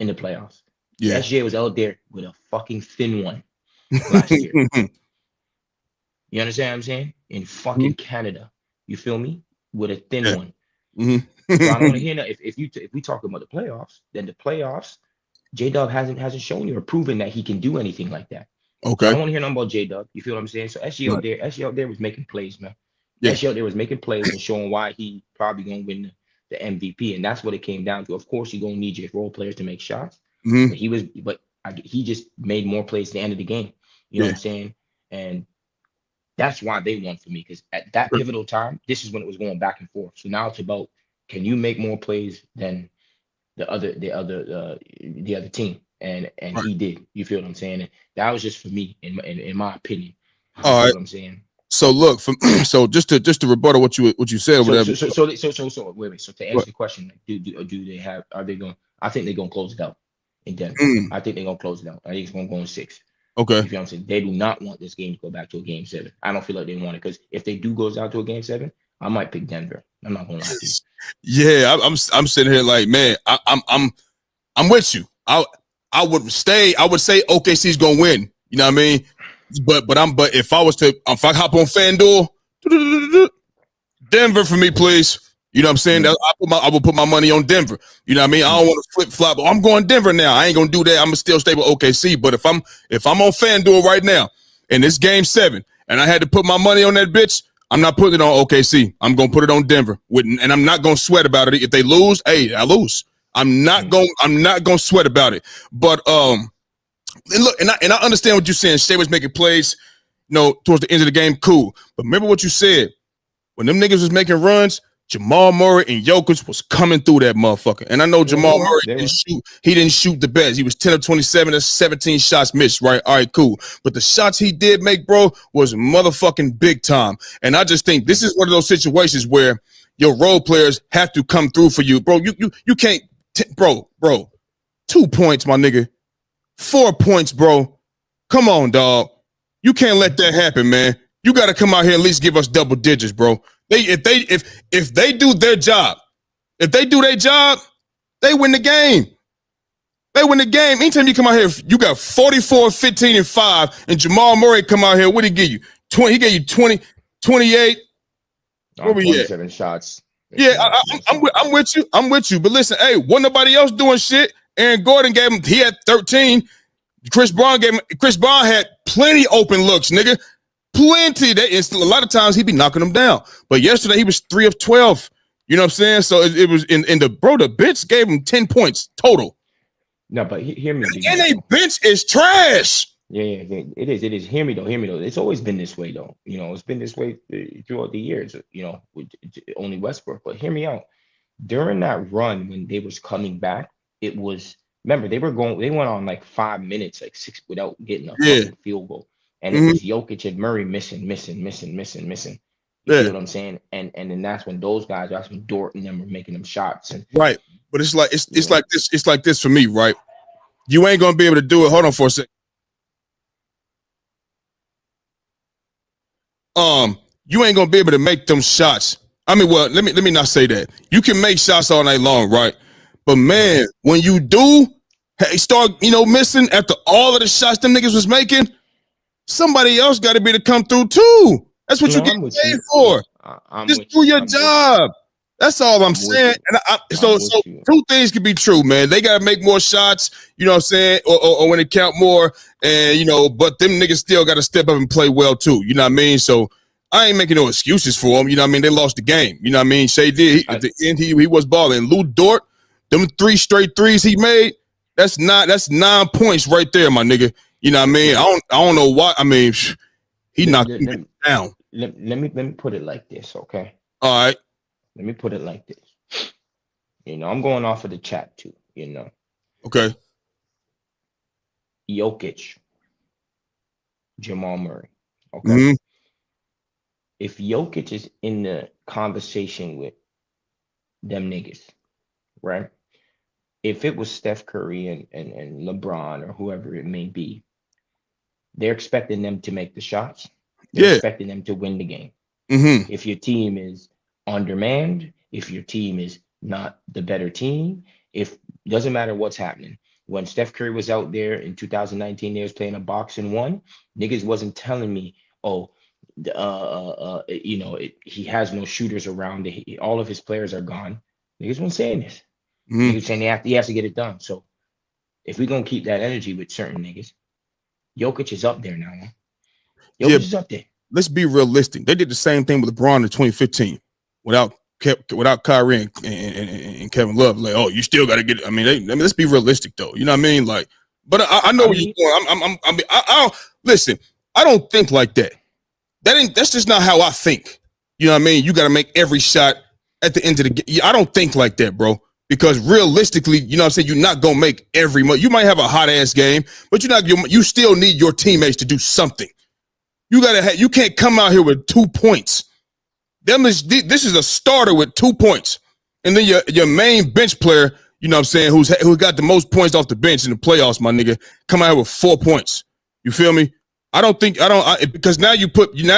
in the playoffs. Yeah. SJ was out there with a fucking thin one last year. You understand what I'm saying? In fucking Canada. You feel me? With a thin one. So I don't want to hear that. If we talk about the playoffs, then the playoffs, J Dub hasn't shown you or proven that he can do anything like that. Okay. So I don't want to hear nothing about J Dub. You feel what I'm saying? So SG out there was making plays, man. Yeah. SG out there was making plays and showing why he probably gonna win the MVP, and that's what it came down to. Of course, you're gonna need your role players to make shots. But he just made more plays at the end of the game. You know what I'm saying? And that's why they won for me, because at that pivotal time, this is when it was going back and forth. So now it's about, can you make more plays than the other team? And he did. You feel what I'm saying? And that was just for me, in my opinion. All right. What I'm saying. So look, so just to rebuttal what you said, whatever. So wait. So to answer the question, do they have? Are they going? I think they're gonna close it out in Denver. I think they're gonna close it out. I think it's gonna go in 6. Okay. You feel what I'm saying? They do not want this game to go back to a game 7. I don't feel like they want it, because if they do goes out to a game 7, I might pick Denver. I'm not gonna lie to you. Yeah, I'm sitting here like, man, I'm with you. I would say OKC's gonna win. You know what I mean? But if I hop on FanDuel, Denver for me, please. You know what I'm saying? I will put my money on Denver. You know what I mean? I don't want to flip flop. I'm going Denver now. I ain't gonna do that. I'm gonna still stay with OKC. But if I'm on FanDuel right now and it's game 7 and I had to put my money on that bitch, I'm not putting it on OKC. I'm gonna put it on Denver. And I'm not gonna sweat about it. If they lose, hey, I lose. I'm not gonna sweat about it. But and look, and I understand what you're saying. Shea was making plays, towards the end of the game. Cool. But remember what you said. When them niggas was making runs, Jamal Murray and Jokic was coming through that motherfucker. And I know Jamal Murray didn't shoot the best. He was 10 of 27, that's 17 shots missed, right? All right, cool. But the shots he did make, bro, was motherfucking big time. And I just think this is one of those situations where your role players have to come through for you. Bro, you can't, bro, 2 points, my nigga. 4 points, bro. Come on, dog. You can't let that happen, man. You got to come out here and at least give us double digits, bro. If they do their job, they win the game. They win the game. Anytime you come out here, you got 44, 15, and 5, and Jamal Murray come out here, what did he give you? 20. He gave you 20, 28. Where we 27 shots. Yeah, I'm with you. I'm with you. But listen, hey, wasn't nobody else doing shit. Aaron Gordon he had 13. Chris Brown had plenty open looks, nigga. Plenty. A lot of times he'd be knocking them down. But yesterday he was 3 of 12. You know what I'm saying? So it was in the bench gave him 10 points total. No, but hear me. And a bench is trash. Yeah, it is. Hear me though. It's always been this way though. It's been this way throughout the years. With only Westbrook. But hear me out. During that run when they was coming back, it was. Remember, they went on like 5 minutes, like 6 without getting a fucking field goal. And it was Jokic and Murray missing. You feel what I'm saying? And then that's when Dort and them were making them shots. And right. But it's like this for me, right? You ain't gonna be able to do it. Hold on for a second. You ain't gonna be able to make them shots. I mean, well, let me not say that. You can make shots all night long, right? But man, when you do start, missing after all of the shots them niggas was making, somebody else got to be to come through too. That's what you get paid for. Just do your job. That's all I'm saying. And so two things can be true, man. They got to make more shots, you know what I'm saying, or when it count more, and, you know, but them niggas still got to step up and play well too, you know what I mean? So I ain't making no excuses for them, you know what I mean? They lost the game, you know what I mean? Shay did. At the end, he was balling. Lou Dort, them 3 straight threes he made, that's 9 points right there, my nigga. You know what I mean? I don't know why. I mean, he knocked him down. Let me put it like this, okay? All right. Let me put it like this. You know, I'm going off of the chat too, you know. Okay. Jokic, Jamal Murray. Okay. Mm-hmm. If Jokic is in the conversation with them niggas, right? If it was Steph Curry and LeBron or whoever it may be, they're expecting them to make the shots. They're expecting them to win the game. Mm-hmm. If your team is undermanned, if your team is not the better team, if doesn't matter what's happening. When Steph Curry was out there in 2019, they was playing a box and one. Niggas wasn't telling me, oh, you know, he has no shooters around. All of his players are gone. Niggas weren't saying this. Niggas saying he has to get it done. So if we're gonna keep that energy with certain niggas, Jokic is up there now. Man. Jokic is up there. Let's be realistic. They did the same thing with LeBron in 2015 without Kyrie and Kevin Love. Like, oh, you still got to get it. I mean, let's be realistic though. You know what I mean? Like, but I know where you're going. I don't listen. I don't think like that. That's just not how I think. You know what I mean? You got to make every shot at the end of the game. I don't think like that, bro. Because realistically, you know what I'm saying, you're not gonna make every month. You might have a hot ass game, but you still need your teammates to do something. You can't come out here with 2 points. This is a starter with 2 points. And then your main bench player, you know what I'm saying, who got the most points off the bench in the playoffs, my nigga, come out here with 4 points. You feel me? Because now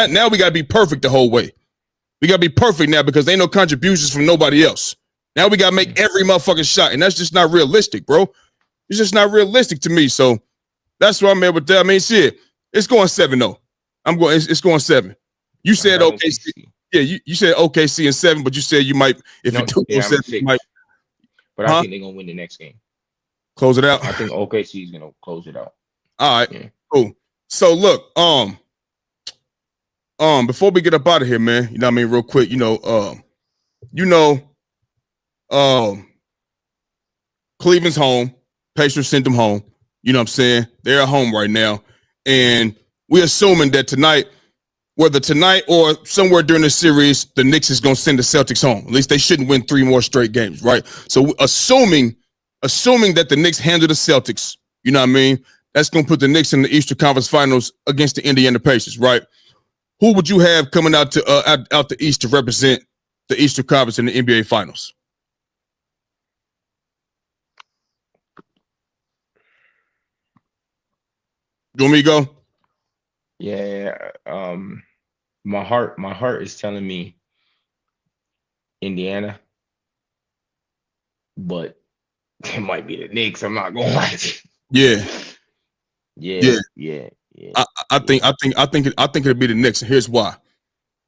now we gotta be perfect the whole way. We gotta be perfect now because ain't no contributions from nobody else. Now we gotta make every motherfucking shot, and that's just not realistic, bro. It's just not realistic to me. So that's what I'm at with that. I mean, shit, it's going 7-0. It's going 7. You said OKC. Yeah, you said OKC in 7, but you said you might you do 7, you might. But I think they're gonna win the next game. Close it out. I think OKC is gonna close it out. All right, cool. So look, before we get up out of here, man, you know what I mean, real quick, Cleveland's home. Pacers sent them home. You know what I'm saying? They're at home right now. And we're assuming that tonight, whether tonight or somewhere during the series, the Knicks is going to send the Celtics home. At least they shouldn't win 3 more straight games, right? So assuming that the Knicks handle the Celtics, you know what I mean? That's going to put the Knicks in the Eastern Conference Finals against the Indiana Pacers, right? Who would you have coming out the East to represent the Eastern Conference in the NBA Finals? You want me to go? Yeah. My heart is telling me Indiana, but it might be the Knicks. I'm not gonna lie. Yeah. Yeah. I think it'll be the Knicks. And here's why.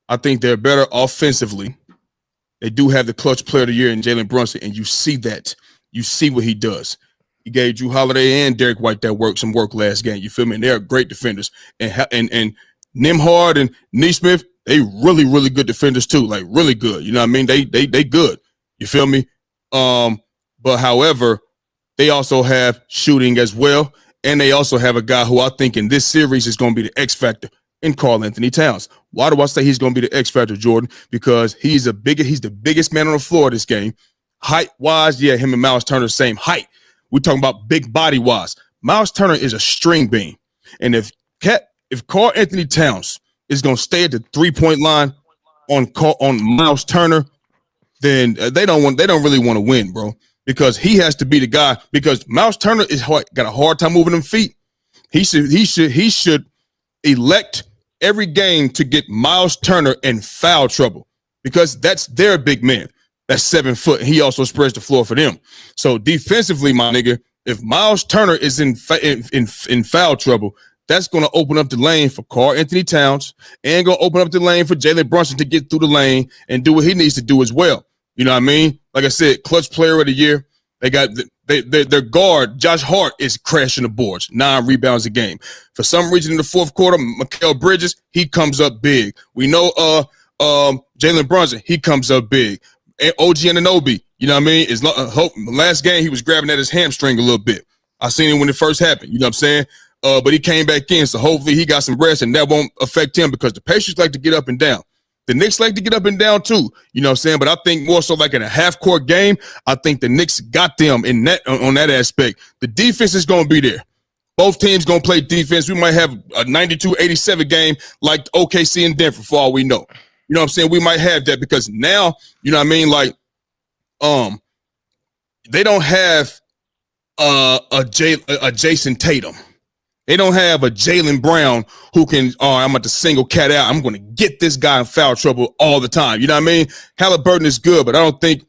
I think they're better offensively. They do have the clutch player of the year in Jalen Brunson, and you see that. You see what he does. He gave Drew Holiday and Derek White some work last game. You feel me? And they're great defenders. And Nembhard and Neesmith, they really, really good defenders too. Like really good. You know what I mean? They good. You feel me? But however, they also have shooting as well. And they also have a guy who I think in this series is going to be the X factor in Karl Anthony Towns. Why do I say he's going to be the X factor, Jordan? Because he's the biggest man on the floor this game. Height-wise, yeah, him and Miles Turner same height. We're talking about big body-wise. Miles Turner is a string bean. And if Karl Anthony Towns is going to stay at the 3-point line on Miles Turner, then they don't really want to win, bro. Because he has to be the guy. Because Miles Turner got a hard time moving them feet. He should elect every game to get Miles Turner in foul trouble because that's their big man. That's 7 foot. He also spreads the floor for them. So defensively, my nigga, if Miles Turner is in foul trouble, that's going to open up the lane for Karl Anthony Towns and going to open up the lane for Jalen Brunson to get through the lane and do what he needs to do as well. You know what I mean? Like I said, clutch player of the year. They got their guard, Josh Hart, is crashing the boards, 9 rebounds a game. For some reason in the fourth quarter, Mikal Bridges, he comes up big. We know Jalen Brunson, he comes up big. And OG Anunoby, you know what I mean? Last game, he was grabbing at his hamstring a little bit. I seen him when it first happened, you know what I'm saying? But he came back in, so hopefully he got some rest, and that won't affect him because the Pacers like to get up and down. The Knicks like to get up and down too, you know what I'm saying? But I think more so like in a half-court game, I think the Knicks got them in that on that aspect. The defense is going to be there. Both teams going to play defense. We might have a 92-87 game like OKC and Denver for all we know. You know what I'm saying? We might have that because now, you know what I mean? Like, they don't have a Jason Tatum. They don't have a Jaylen Brown who can, I'm about to single cat out. I'm going to get this guy in foul trouble all the time. You know what I mean? Halliburton is good, but I don't think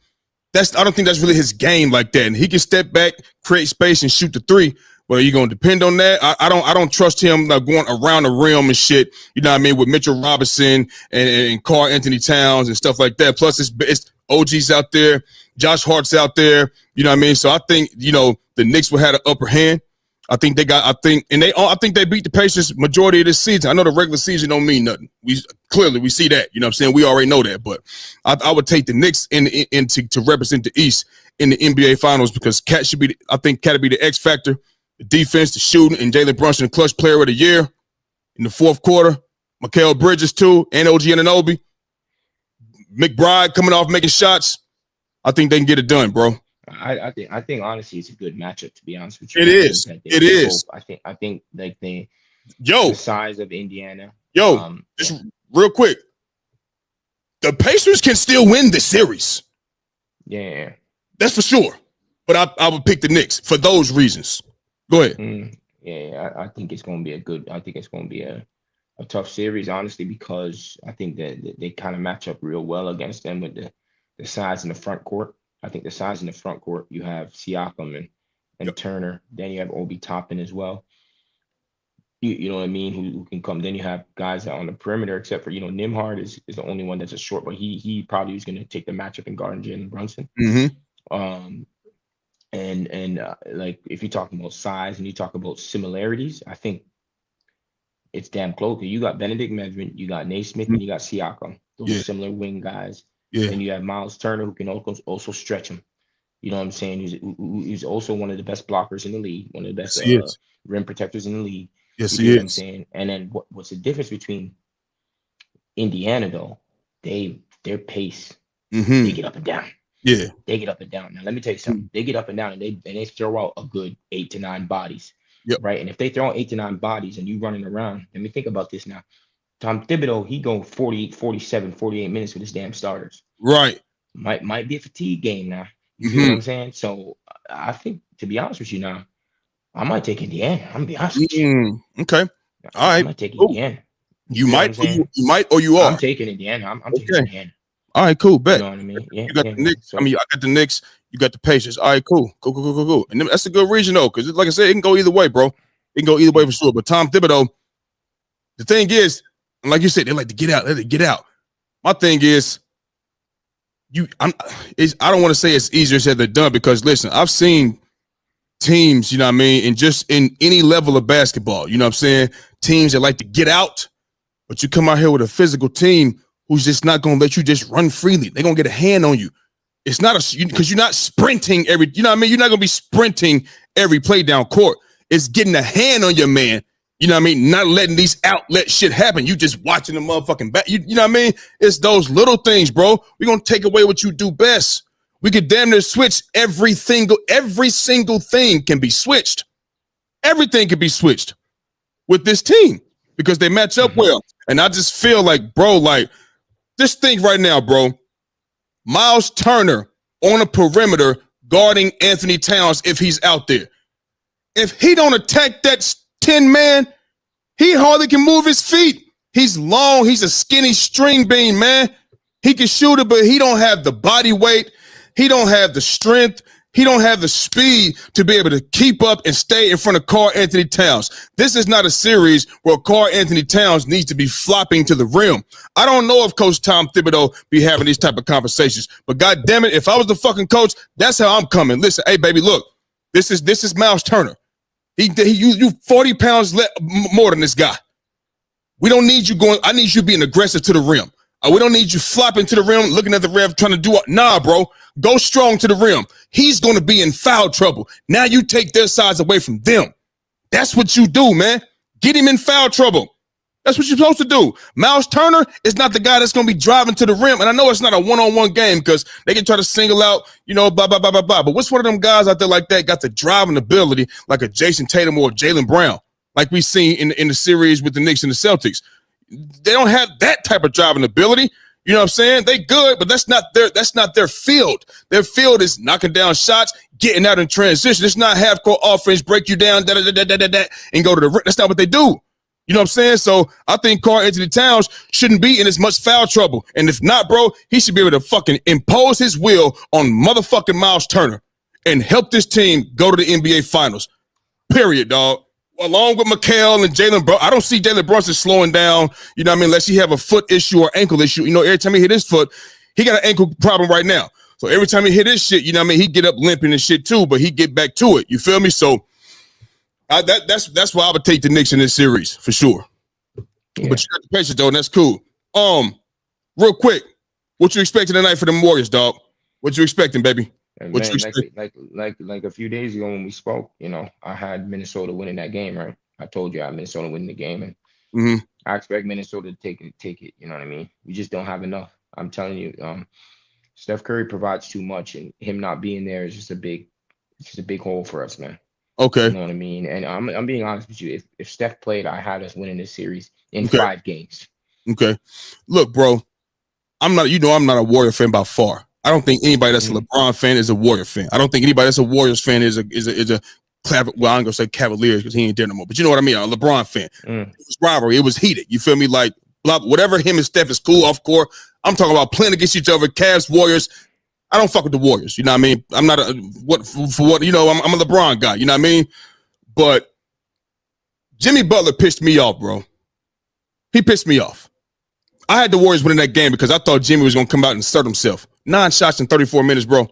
that's really his game like that. And he can step back, create space, and shoot the three. But are you going to depend on that? I don't trust him going around the rim and shit. You know what I mean? With Mitchell Robinson and Karl Anthony Towns and stuff like that. Plus, it's OG's out there, Josh Hart's out there. You know what I mean? So I think the Knicks will have the upper hand. I think they beat the Pacers majority of this season. I know the regular season don't mean nothing. We see that. You know what I'm saying? We already know that. But I would take the Knicks to represent the East in the NBA Finals because Cat would be the X factor, the defense, the shooting, and Jalen Brunson, clutch player of the year in the fourth quarter. Mikal Bridges too, and OG Anunoby. McBride coming off making shots. I think they can get it done, bro. I think honestly it's a good matchup, to be honest with you. It is. I think like the size of Indiana. Just real quick. The Pacers can still win this series. Yeah. That's for sure. But I would pick the Knicks for those reasons. Go ahead. I think it's going to be a tough series, honestly, because I think that they kind of match up real well against them with the size in the front court. I think the size in the front court, you have Siakam and Turner. Then you have Obi Toppin as well. You know what I mean? Who can come? Then you have guys on the perimeter, except for Nembhard is the only one that's a short, but he probably is going to take the matchup and guard Jalen Brunson. Mm-hmm. Like if you're talking about size and you talk about similarities, I think it's damn close. You got Benedict Medvin, you got Naismith, and you got Siakam. Those are similar wing guys. Yeah. And you have Miles Turner, who can also stretch him. You know what I'm saying? He's also one of the best blockers in the league, one of the best rim protectors in the league. Yes, he is. What I'm saying? And then what's the difference between Indiana, though? Their pace, they get up and down. Yeah. They get up and down. Now, let me tell you something. They get up and down, and they throw out a good 8 to 9 bodies. Yep. Right? And if they throw out 8 to 9 bodies and you running around, let me think about this now. Tom Thibodeau, he go 48, 47, 48 minutes with his damn starters. Right. Might be a fatigue game now. You know what I'm saying? So I think, to be honest with you now, I might take Indiana. I'm gonna be honest with you. Okay. All right. I might take Indiana. You might or you are. I'm taking Indiana. I'm taking Indiana. All right, cool. Bet. You know what I mean? Yeah, you got the Knicks. So, I got the Knicks. You got the Pacers. All right, cool. Cool. And that's a good reason, though, because like I said, it can go either way, bro. It can go either way for sure. But Tom Thibodeau, the thing is, like you said, they like to get out. Let it get out. My thing is, I don't want to say it's easier said than done because listen, I've seen teams, you know what I mean, and just in any level of basketball, you know what I'm saying, teams that like to get out, but you come out here with a physical team who's just not going to let you just run freely. They're going to get a hand on you. It's not because you're not sprinting you know what I mean? You're not going to be sprinting every play down court. It's getting a hand on your man. You know what I mean? Not letting these outlet shit happen. You just watching the motherfucking back. You know what I mean? It's those little things, bro. We're going to take away what you do best. We could damn near switch every single thing can be switched. Everything can be switched with this team because they match up well. And I just feel like, bro, like, just think right now, bro. Miles Turner on a perimeter guarding Anthony Towns if he's out there. If he don't attack that 10-man, he hardly can move his feet. He's long. He's a skinny string bean, man. He can shoot it, but he don't have the body weight. He don't have the strength. He don't have the speed to be able to keep up and stay in front of Karl Anthony Towns. This is not a series where Karl Anthony Towns needs to be flopping to the rim. I don't know if Coach Tom Thibodeau be having these type of conversations, but God damn it, if I was the fucking coach, that's how I'm coming. Listen, hey baby, look, this is Miles Turner. You 40 pounds more than this guy. We don't need you going. I need you being aggressive to the rim. We don't need you flopping to the rim, looking at the ref, trying to do it. Nah, bro. Go strong to the rim. He's going to be in foul trouble. Now you take their sides away from them. That's what you do, man. Get him in foul trouble. That's what you're supposed to do. Miles Turner is not the guy that's going to be driving to the rim. And I know it's not a one-on-one game because they can try to single out, blah, blah, blah, blah, blah. But what's one of them guys out there like that got the driving ability like a Jason Tatum or Jaylen Brown, like we seen in the series with the Knicks and the Celtics? They don't have that type of driving ability. You know what I'm saying? They good, but that's not their field. Their field is knocking down shots, getting out in transition. It's not half-court offense, break you down, and go to the rim. That's not what they do. You know what I'm saying? So I think Karl Anthony Towns shouldn't be in as much foul trouble. And if not, bro, he should be able to fucking impose his will on motherfucking Miles Turner and help this team go to the NBA Finals. Period, dog. Along with Mikal and Jalen Brunson. I don't see Jalen Brunson slowing down, you know what I mean, unless he have a foot issue or ankle issue. Every time he hit his foot, he got an ankle problem right now. So every time he hit his shit, you know what I mean, he get up limping and shit too, but he get back to it. You feel me? So that's why I would take the Knicks in this series for sure. Yeah. But you got the patience though, and that's cool. Real quick, what you expecting tonight for them Warriors, dog? What you expecting, baby? And man, like a few days ago when we spoke, I had Minnesota winning that game, right? I told you I had Minnesota winning the game, and I expect Minnesota to take it. You know what I mean? We just don't have enough. I'm telling you, Steph Curry provides too much, and him not being there is just a big hole for us, man. Okay. You know what I mean? And I'm being honest with you. If Steph played, I had us winning this series in 5 games. Okay. Look, bro, I'm not a Warrior fan by far. I don't think anybody that's a LeBron fan is a Warrior fan. I don't think anybody that's a Warriors fan is a well, I'm gonna say Cavaliers because he ain't there no more. But you know what I mean? A LeBron fan. It was rivalry. It was heated. You feel me? Like whatever him and Steph is cool off court. I'm talking about playing against each other. Cavs, Warriors. I don't fuck with the Warriors. You know what I mean? I'm not I'm a LeBron guy. You know what I mean? But Jimmy Butler pissed me off, bro. He pissed me off. I had the Warriors winning that game because I thought Jimmy was gonna come out and assert himself. 9 shots in 34 minutes, bro.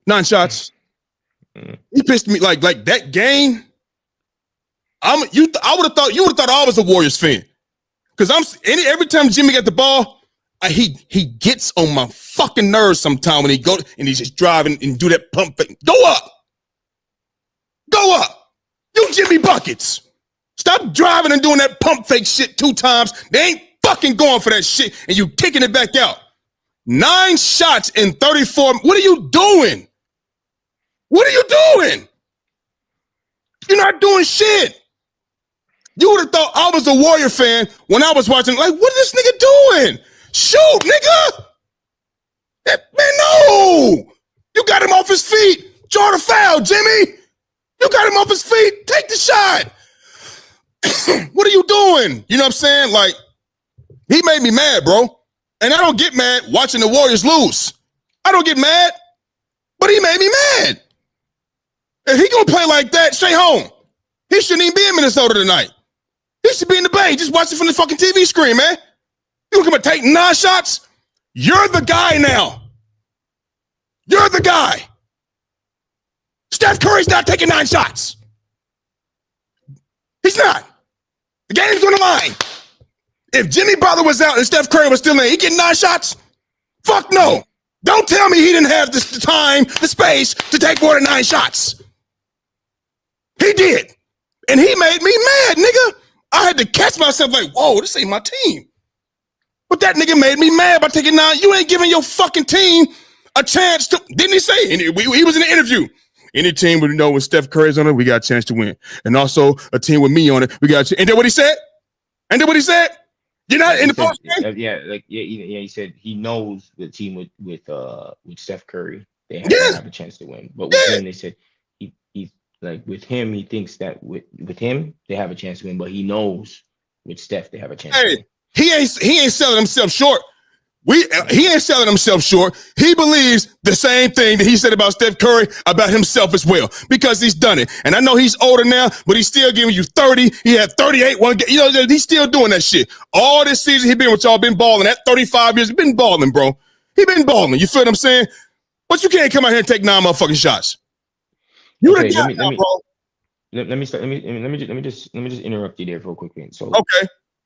9 shots. He pissed me like that game. I would have thought I was a Warriors fan because every time Jimmy got the ball, he gets on my fucking nerves sometime when he go and he's just driving and do that pump fake. Go up. You Jimmy buckets. Stop driving and doing that pump fake shit 2 times. They ain't fucking going for that shit, and you kicking it back out. 9 shots in 34. What are you doing? You're not doing shit. You would have thought I was a Warrior fan when I was watching. Like, what is this nigga doing? Shoot, nigga. Man, no. You got him off his feet. Draw the foul, Jimmy. You got him off his feet. Take the shot. What are you doing? You know what I'm saying? Like, he made me mad, bro. And I don't get mad watching the Warriors lose. I don't get mad, but he made me mad. If he gonna play like that, stay home. He shouldn't even be in Minnesota tonight. He should be in the Bay, just watching from the fucking TV screen, man. You gonna come and take 9 shots? You're the guy now. You're the guy. Steph Curry's not taking 9 shots. He's not. The game's on the line. If Jimmy Butler was out and Steph Curry was still in, he getting 9 shots? Fuck no. Don't tell me he didn't have the time, the space to take more than 9 shots. He did. And he made me mad, nigga. I had to catch myself like, whoa, this ain't my team. But that nigga made me mad by taking 9. You ain't giving your fucking team a chance to, didn't he say? He was in the interview. Any team with Steph Curry's on it, we got a chance to win. And also a team with me on it, we got a chance. Ain't that what he said? You're not in the post game? He said he knows the team with Steph Curry, they have a chance to win. But with him, they said he's like with him, he thinks that with him they have a chance to win, but he knows with Steph they have a chance to win. He ain't selling himself short. He ain't selling himself short. He believes the same thing that he said about Steph Curry about himself as well, because he's done it. And I know he's older now, but he's still giving you 30. He had 38 one game. He's still doing that shit. All this season he been with y'all, been balling. At 35 years, he been balling, bro. He been balling. You feel what I'm saying? But you can't come out here and take 9 motherfucking shots. You okay, let me just interrupt you there real quickly. So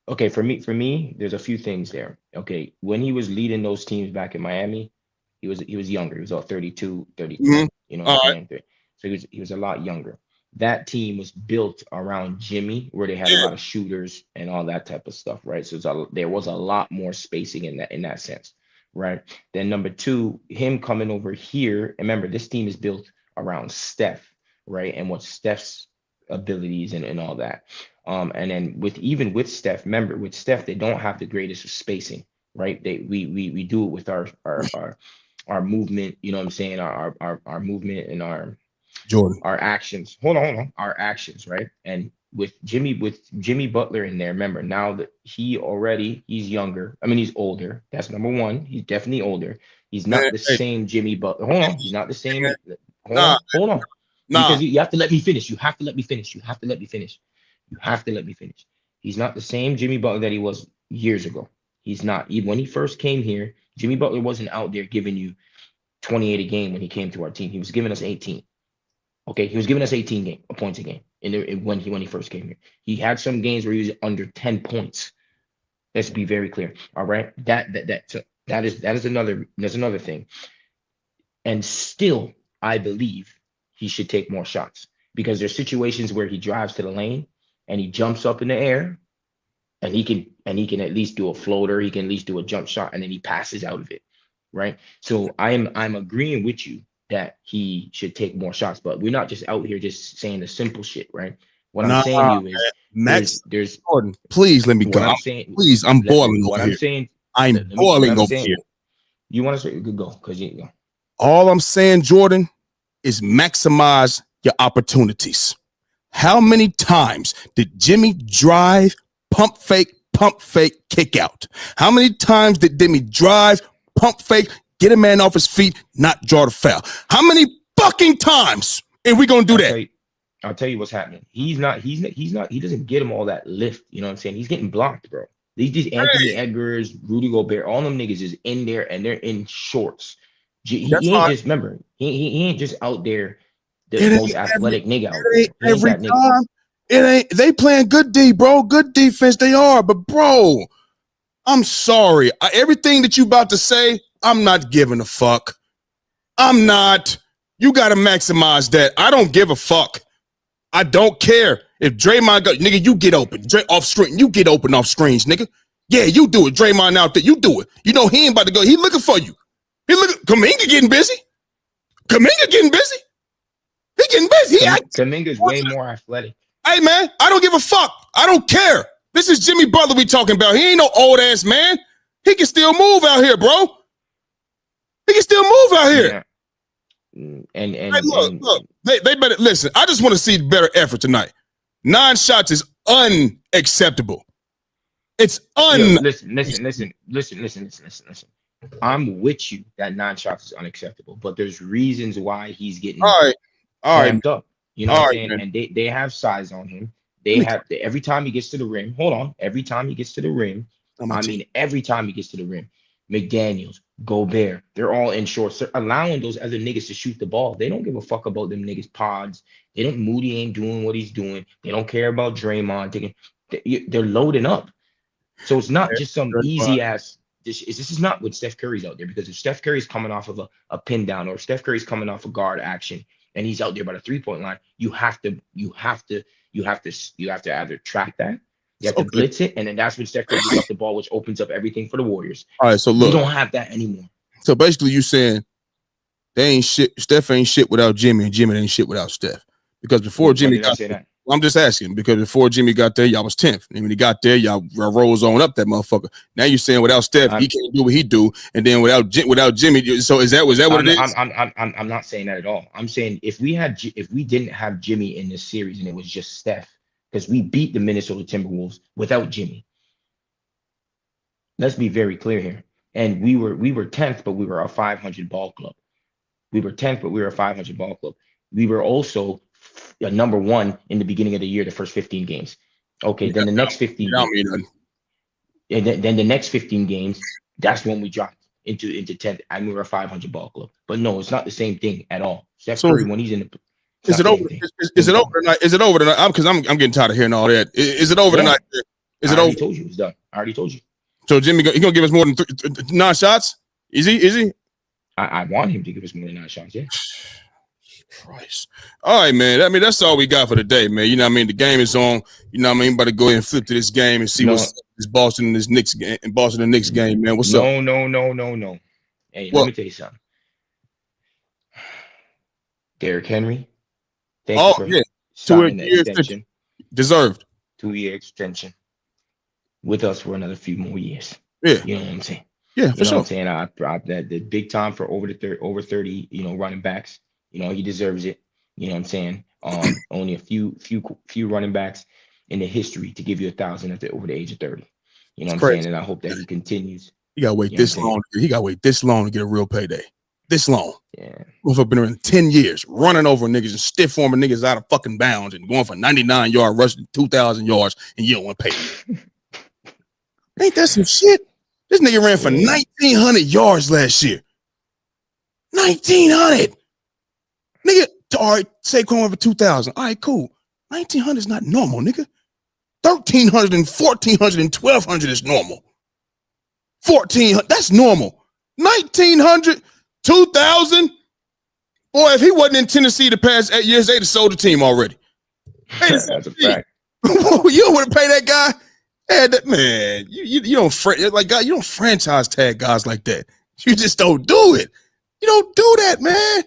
okay, for me, there's a few things there. Okay, when he was leading those teams back in Miami, he was younger. He was about 32, 33. Mm-hmm. You know what I'm saying? So he was a lot younger. That team was built around Jimmy, where they had a lot of shooters and all that type of stuff, right? So there was a lot more spacing in that sense, right? Then number two, him coming over here. Remember, this team is built around Steph, right? And what Steph's abilities and all that. And then with Steph, remember, with Steph, they don't have the greatest of spacing, right? We do it with our movement, you know what I'm saying? Our movement and our actions. Hold on, our actions, right? And with Jimmy Butler in there, remember, now that he's younger. I mean, he's older. That's number one. He's definitely older. He's not the same Jimmy Butler. Hold on, he's not the same. Hold on. Because you have to let me finish. You have to let me finish. He's not the same Jimmy Butler that he was years ago. He's not. When he first came here, Jimmy Butler wasn't out there giving you 28 a game when he came to our team. He was giving us 18. Okay, he was giving us 18 points a game when he first came here. He had some games where he was under 10 points. Let's be very clear. All right, that is another thing. And still, I believe he should take more shots, because there's situations where he drives to the lane and he jumps up in the air and he can at least do a floater. He can at least do a jump shot, and then he passes out of it. Right. So I'm agreeing with you that he should take more shots, but we're not just out here just saying the simple shit. Right. What I'm saying to you is, Max, there's Jordan, please let me go. I'm boiling over here. I'm boiling over here. You want to say, go, because you go. All I'm saying, Jordan, is maximize your opportunities. How many times did Jimmy drive, pump fake, kick out? How many times did Jimmy drive, pump fake, get a man off his feet, not draw the foul? How many fucking times are we gonna do that? I'll tell you what's happening. He doesn't get him all that lift. You know what I'm saying? He's getting blocked, bro. These Anthony Edwards, Rudy Gobert, all them niggas is in there and they're in shorts. He ain't just, remember, he ain't just out there the most athletic nigga out there. Every time. It ain't, they playing good D, bro. Good defense they are. But bro, I'm sorry. Everything that you about to say, I'm not giving a fuck. I'm not. You got to maximize that. I don't give a fuck. I don't care. If Draymond go, nigga, you get open. Off screen. You get open off screens, nigga. Yeah, you do it. Draymond out there. You do it. You know he ain't about to go. He looking for you. Kuminga getting busy. He getting busy. Kuminga's way more athletic. Hey, man, I don't give a fuck. I don't care. This is Jimmy Butler we talking about. He ain't no old ass man. He can still move out here, bro. He can still move out here. Yeah. And hey, look. They better listen. I just want to see better effort tonight. 9 shots is unacceptable. It's Listen. I'm with you that 9 shots is unacceptable, but there's reasons why he's getting ramped up. You know what I'm saying? Man. And they have size on him. They have every time he gets to the rim. Hold on. Every time he gets to the rim. Every time he gets to the rim. McDaniels, Gobert, they're all in shorts. They're allowing those other niggas to shoot the ball. They don't give a fuck about them niggas pods. Moody ain't doing what he's doing. They don't care about Draymond. They're loading up. So it's not just some easy ass. This is not when Steph Curry's out there, because if Steph Curry's coming off of a pin down, or if Steph Curry's coming off a guard action and he's out there by the 3-point line, you have to either track that. You have to blitz it, and then that's when Steph Curry gets off the ball, which opens up everything for the Warriors. All right, so look, we don't have that anymore. So basically, you saying they ain't shit. Steph ain't shit without Jimmy, and Jimmy ain't shit without Steph. Because before Jimmy got there, I'm just asking, because before Jimmy got there, y'all was 10th. And when he got there, y'all rose on up that motherfucker. Now you're saying without Steph, he can't do what he do, and then without Jimmy. So was that what it is? I'm not saying that at all. I'm saying if we didn't have Jimmy in this series and it was just Steph, because we beat the Minnesota Timberwolves without Jimmy. Let's be very clear here. and we were 10th, but we were a 500 ball club. We were 10th, but we were a 500 ball club. We were also number 1 in the beginning of the year, the first 15 games. Okay, then the next 15 games, and then the next 15 games, that's when we dropped into 10th, and we were a 500 ball club. But no, it's not the same thing at all. Steph Curry, when he's in the is it over? Is it over tonight? Is it over tonight? Because I'm getting tired of hearing all that. Is it over tonight? Is it over? I already told you it's done. I already told you. So Jimmy, he gonna give us more than 9 shots? Is he? I want him to give us more than 9 shots. Yeah. Christ. All right, man. I mean, that's all we got for today, man. You know what I mean? The game is on. You know what I mean? About to go ahead and flip to this game and see what's this Boston and this Knicks game and Boston and Knicks game, man. What's up? No. Hey, let me tell you something. Derrick Henry. Thank you for signing the extension. Deserved. 2-year extension with us for another few more years. Yeah. You know what I'm saying? Yeah, for sure. What I'm saying? The big time for over 30, running backs. He deserves it. You know what I'm saying? Only a few running backs in the history to give you 1,000 over the age of 30. You know what I'm saying? And I hope that he continues. He gotta wait this long. He gotta wait this long to get a real payday. This long. Yeah. I've been around 10 years, running over niggas and stiff forming niggas out of fucking bounds and going for 99-yard rushing 2,000 yards, and you don't want to pay me. Ain't that some shit? This nigga ran for 1,900 yards last year. 1,900. Nigga, all right, Saquon went for 2,000. All right, cool. 1,900 is not normal, nigga. 1,300 and 1,400 and 1,200 is normal. 1,400, that's normal. 1,900, 2,000. Boy, if he wasn't in Tennessee the past 8 years, they'd have sold the team already. That's a fact. You don't want to pay that guy? Man, you don't like God, you don't franchise tag guys like that. You just don't do it. You don't do that, man.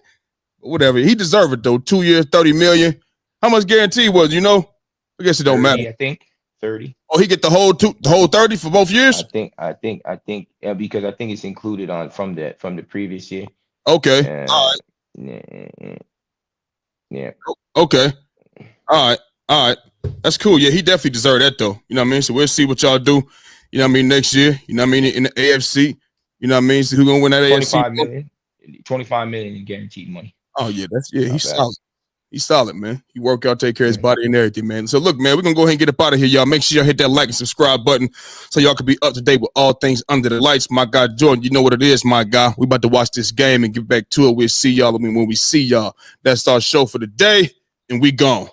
Whatever. He deserved it though. 2 years, 30 million. How much guarantee was, I guess it don't 30, matter. I think 30. Oh, he get the whole 30 for both years? I think because I think it's included from the previous year. Okay. All right. Yeah. Okay. All right. That's cool. Yeah, he definitely deserved that though. You know what I mean? So we'll see what y'all do. You know what I mean? Next year. You know what I mean? In the AFC. You know what I mean? So who's gonna win that 25 AFC? million. 25 million in guaranteed money. Oh yeah, he's solid. He's solid, man. He work out, take care of his body and everything, man. So look, man, we're gonna go ahead and get up out of here, y'all. Make sure y'all hit that like and subscribe button so y'all can be up to date with all things under the lights. My guy Jordan, you know what it is, my guy. We about to watch this game and get back to it. We'll see y'all. When we see y'all, that's our show for the day, and we gone.